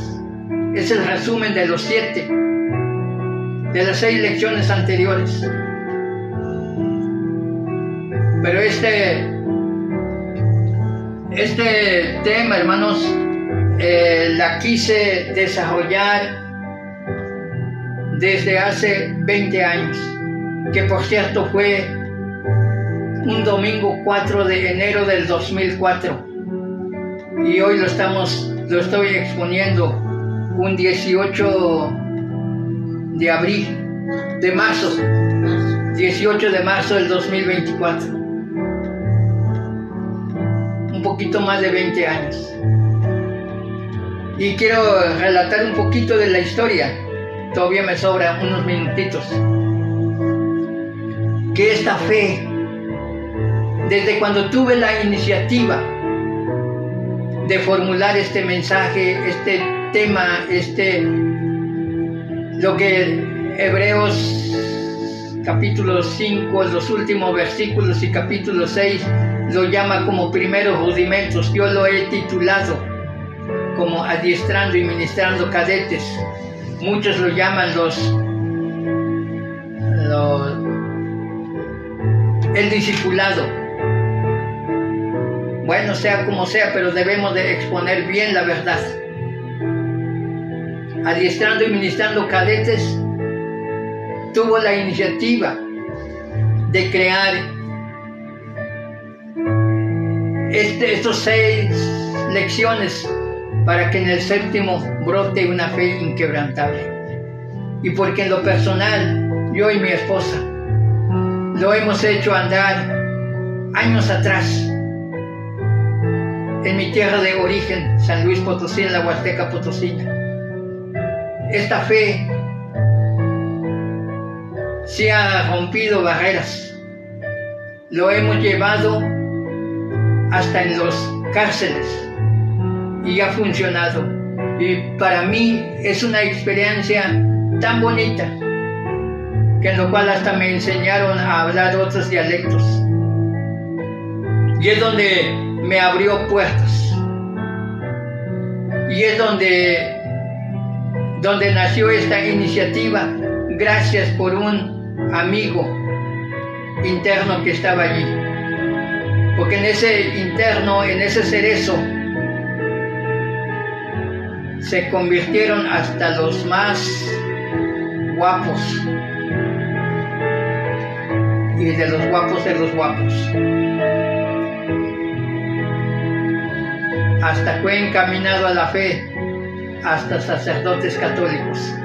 Es el resumen de los 7, de las 6 lecciones anteriores. Pero este tema, hermanos, la quise desarrollar desde hace 20 años, que por cierto fue un domingo 4 de enero del 2004, y hoy lo estoy exponiendo un 18 de marzo 18 de marzo del 2024, un poquito más de 20 años. Y quiero relatar un poquito de la historia, todavía me sobran unos minutitos. Que esta fe, desde cuando tuve la iniciativa de formular este mensaje, este tema, lo que Hebreos capítulo 5, los últimos versículos, y capítulo 6 lo llama como primeros rudimentos, yo lo he titulado como adiestrando y ministrando cadetes. Muchos lo llaman el discipulado. Bueno, sea como sea, pero debemos de exponer bien la verdad. Adiestrando y ministrando cadetes, tuvo la iniciativa de crear estos 6 lecciones para que en el 7º brote una fe inquebrantable. Y porque en lo personal, yo y mi esposa lo hemos hecho andar años atrás en mi tierra de origen, San Luis Potosí, en la Huasteca Potosina. Esta fe sí ha rompido barreras. Lo hemos llevado hasta en las cárceles y ha funcionado. Y para mí es una experiencia tan bonita que en lo cual hasta me enseñaron a hablar otros dialectos. Y es donde me abrió puertas. Y es donde nació esta iniciativa, gracias por un amigo interno que estaba allí. Porque en ese interno, en ese cerezo, se convirtieron hasta los más guapos. Y de los guapos de los guapos. Hasta fue encaminado a la fe, hasta sacerdotes católicos.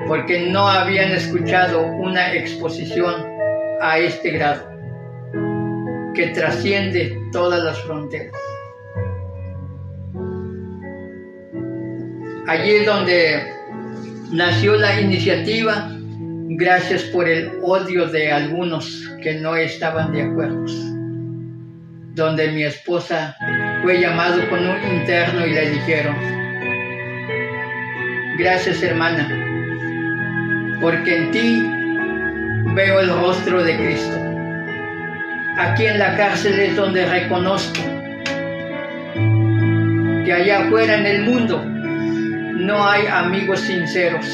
Porque no habían escuchado una exposición a este grado, que trasciende todas las fronteras. Allí es donde nació la iniciativa, gracias por el odio de algunos que no estaban de acuerdo. Donde mi esposa fue llamado con un interno y le dijeron: gracias, hermana, porque en ti veo el rostro de Cristo. Aquí en la cárcel es donde reconozco que allá afuera en el mundo no hay amigos sinceros.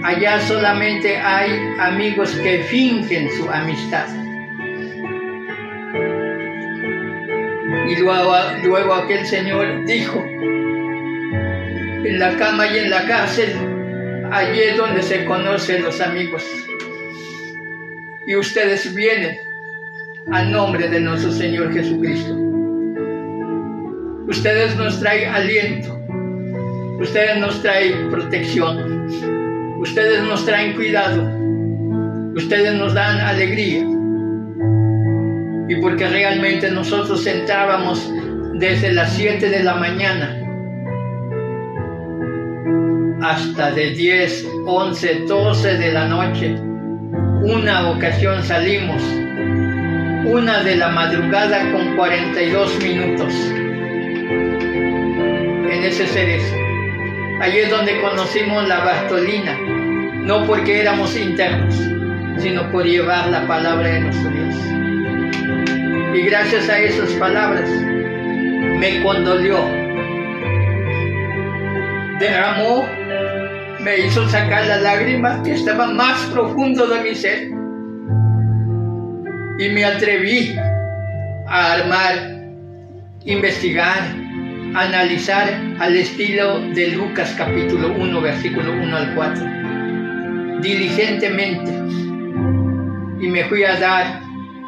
Allá solamente hay amigos que fingen su amistad. Y luego aquel señor dijo: en la cama y en la cárcel, allí es donde se conocen los amigos. Y ustedes vienen a nombre de nuestro Señor Jesucristo. Ustedes nos traen aliento. Ustedes nos traen protección. Ustedes nos traen cuidado. Ustedes nos dan alegría. Y porque realmente nosotros entrábamos desde las 7 de la mañana hasta de 10, 11, 12 de la noche. Una ocasión salimos 1 de la madrugada con 42 minutos en ese cerezo. Allí es donde conocimos la Bartolina, no porque éramos internos, sino por llevar la palabra de nuestro Dios. Y gracias a esas palabras me condolió, derramó, me hizo sacar la lágrima que estaba más profundo de mi ser, y me atreví a armar, investigar, analizar al estilo de Lucas capítulo 1, versículo 1 al 4, diligentemente, y me fui a dar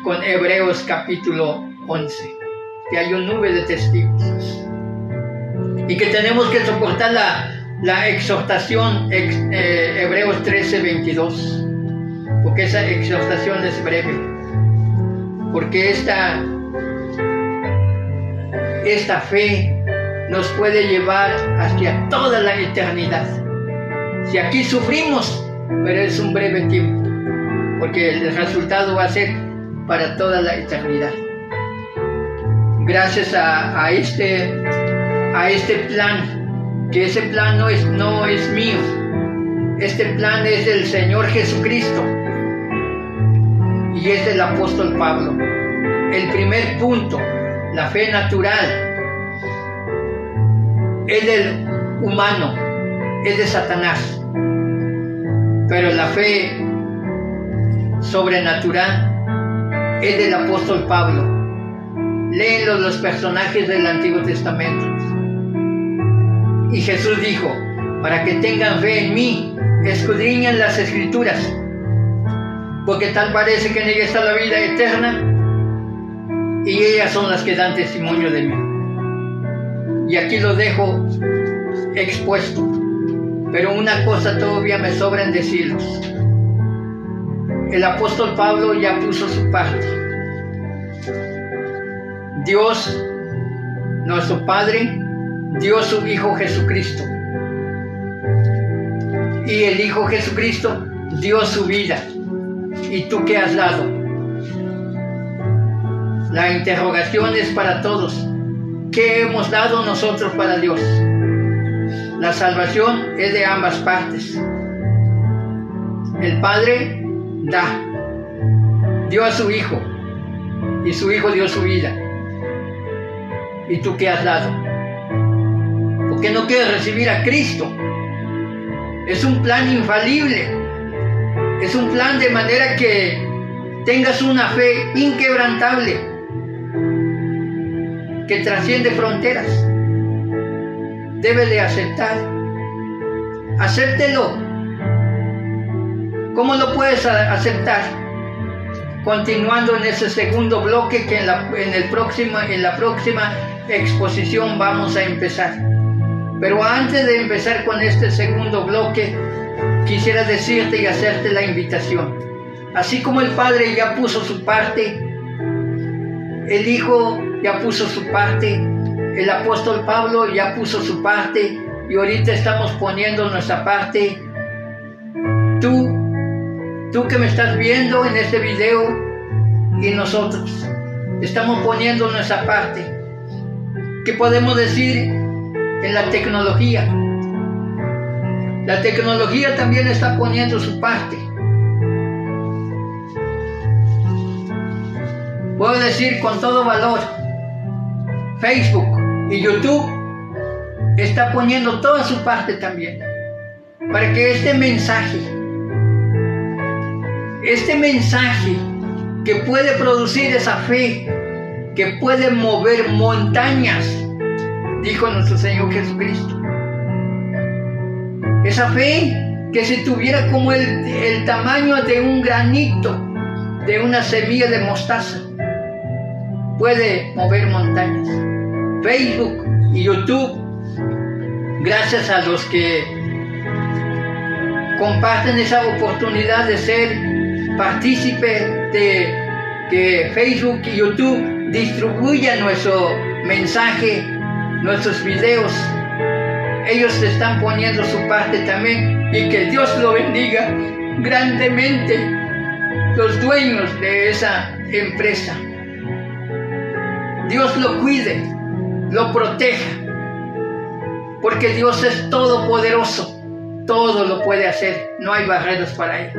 con Hebreos capítulo 11, que hay una nube de testigos, y que tenemos que soportar la exhortación, Hebreos 13, 22, porque esa exhortación es breve, porque esta fe nos puede llevar hacia toda la eternidad. Si aquí sufrimos, pero es un breve tiempo, porque el resultado va a ser para toda la eternidad. Gracias a este plan, que ese plan no es mío, este plan es del Señor Jesucristo y es del apóstol Pablo. el primer punto, la fe natural, es del humano, es de Satanás. Pero la fe sobrenatural es del apóstol Pablo. Léenlo los personajes del Antiguo Testamento. Y Jesús dijo, para que tengan fe en mí, escudriñan las Escrituras, porque tal parece que en ella está la vida eterna, y ellas son las que dan testimonio de mí. Y aquí lo dejo expuesto, pero una cosa todavía me sobra en decirlos. El apóstol Pablo ya puso su parte. Dios, nuestro Padre, dio su Hijo Jesucristo. Y el Hijo Jesucristo dio su vida. ¿Y tú qué has dado? La interrogación es para todos. ¿Qué hemos dado nosotros para Dios? La salvación es de ambas partes. El Padre da, dio a su Hijo, y su Hijo dio su vida. ¿Y tú qué has dado? ¿Por qué no quieres recibir a Cristo? Es un plan infalible, es un plan de manera que tengas una fe inquebrantable, que trasciende fronteras. Debe de aceptar. Acéptelo. ¿Cómo lo puedes aceptar? Continuando en ese segundo bloque que en la próxima exposición vamos a empezar. Pero antes de empezar con este segundo bloque, quisiera decirte y hacerte la invitación. Así como el Padre ya puso su parte, el Hijo ya puso su parte, el apóstol Pablo ya puso su parte, y ahorita estamos poniendo nuestra parte. Tú que me estás viendo en este video, y nosotros estamos poniendo nuestra parte. ¿Qué podemos decir en la tecnología? La tecnología también está poniendo su parte. Puedo decir con todo valor, Facebook y YouTube está poniendo toda su parte también, para que este mensaje que puede producir esa fe, que puede mover montañas, dijo nuestro Señor Jesucristo. Esa fe que si tuviera como el tamaño de un granito, de una semilla de mostaza, puede mover montañas. Facebook y YouTube, gracias a los que comparten esa oportunidad de ser partícipe de que Facebook y YouTube distribuyan nuestro mensaje, nuestros videos. Ellos están poniendo su parte también, y que Dios lo bendiga grandemente, los dueños de esa empresa. Dios lo cuide, lo proteja, porque Dios es todopoderoso, todo lo puede hacer, no hay barreras para él.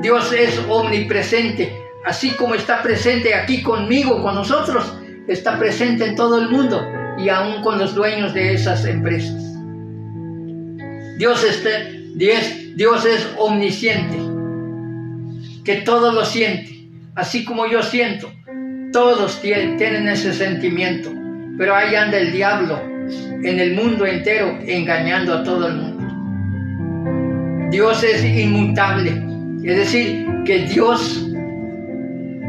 Dios es omnipresente, así como está presente aquí conmigo, con nosotros, está presente en todo el mundo y aún con los dueños de esas empresas. Dios es omnisciente, que todo lo siente, así como yo siento. Todos tienen ese sentimiento, pero ahí anda el diablo en el mundo entero engañando a todo el mundo. Dios es inmutable, es decir, que Dios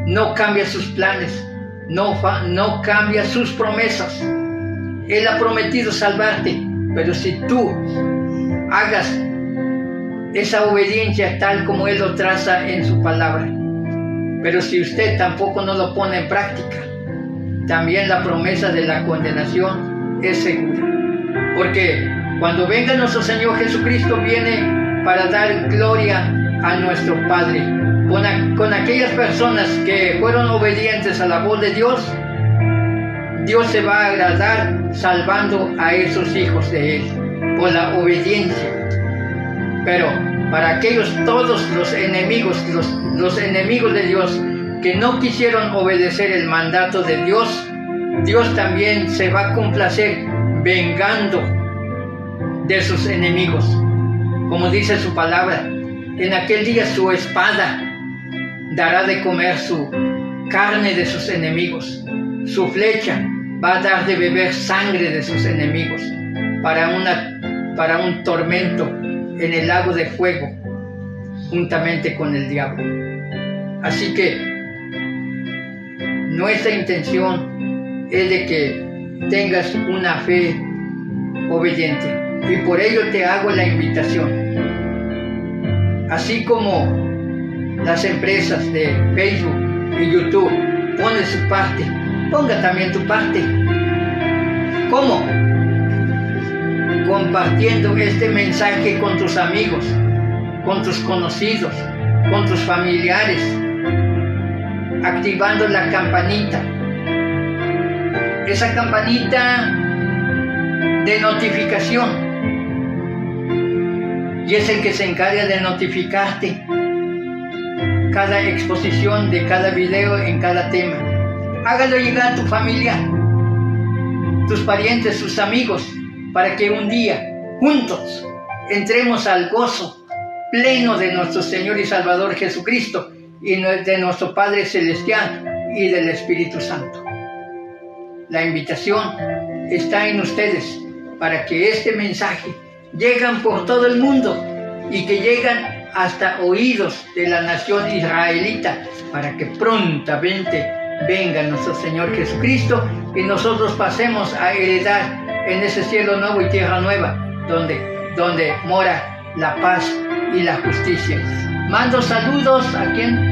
no cambia sus planes, no cambia sus promesas. Él ha prometido salvarte, pero si tú hagas esa obediencia tal como Él lo traza en su palabra. Pero si usted tampoco no lo pone en práctica, también la promesa de la condenación es segura. Porque cuando venga nuestro Señor Jesucristo, viene para dar gloria a nuestro Padre. Con aquellas personas que fueron obedientes a la voz de Dios, Dios se va a agradar salvando a esos hijos de Él por la obediencia. Pero para aquellos, todos los enemigos, los enemigos de Dios, que no quisieron obedecer el mandato de Dios, Dios también se va a complacer vengando de sus enemigos. Como dice su palabra, en aquel día su espada dará de comer su carne de sus enemigos. Su flecha va a dar de beber sangre de sus enemigos para un tormento en el lago de fuego, juntamente con el diablo. Así que nuestra intención es de que tengas una fe obediente, y por ello te hago la invitación. Así como las empresas de Facebook y YouTube ponen su parte, ponga también tu parte. ¿Cómo? Compartiendo este mensaje con tus amigos, con tus conocidos, con tus familiares, activando la campanita. Esa campanita de notificación. Y es el que se encarga de notificarte cada exposición de cada video en cada tema. Hágalo llegar a tu familia, tus parientes, tus amigos, para que un día, juntos, entremos al gozo pleno de nuestro Señor y Salvador Jesucristo y de nuestro Padre Celestial y del Espíritu Santo. La invitación está en ustedes para que este mensaje llegue por todo el mundo y que lleguen hasta oídos de la nación israelita, para que prontamente venga nuestro Señor Jesucristo y nosotros pasemos a heredar en ese cielo nuevo y tierra nueva, donde mora la paz y la justicia. Mando saludos a quien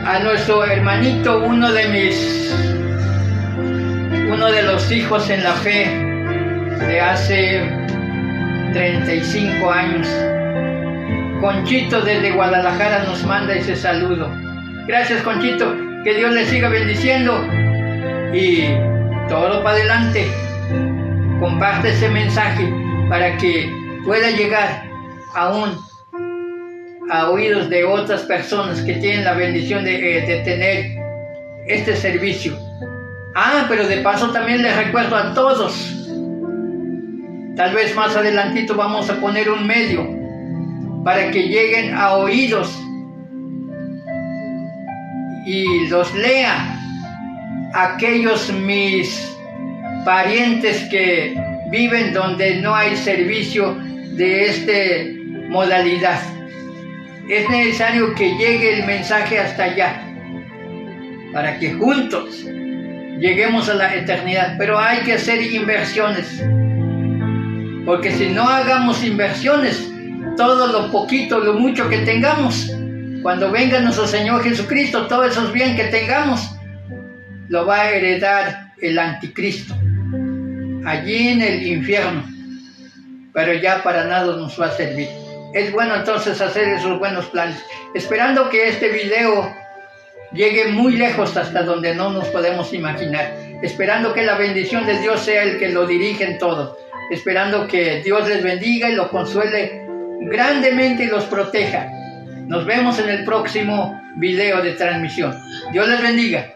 a nuestro hermanito, uno de los hijos en la fe de hace 35 años. Conchito desde Guadalajara nos manda ese saludo. Gracias, Conchito, que Dios le siga bendiciendo y todo para adelante. Comparte ese mensaje para que pueda llegar a oídos de otras personas que tienen la bendición de tener este servicio. Pero de paso también les recuerdo a todos, tal vez más adelantito vamos a poner un medio para que lleguen a oídos y los lea aquellos mis parientes que viven donde no hay servicio de esta modalidad. Es necesario que llegue el mensaje hasta allá para que juntos lleguemos a la eternidad, pero hay que hacer inversiones, porque si no hagamos inversiones, todo lo poquito, lo mucho que tengamos, cuando venga nuestro Señor Jesucristo, todos esos bienes que tengamos, lo va a heredar el anticristo, allí en el infierno, pero ya para nada nos va a servir. Es bueno entonces hacer esos buenos planes, esperando que este video llegue muy lejos hasta donde no nos podemos imaginar, esperando que la bendición de Dios sea el que lo dirige en todo, esperando que Dios les bendiga y los consuele grandemente y los proteja. Nos vemos en el próximo video de transmisión. Dios les bendiga.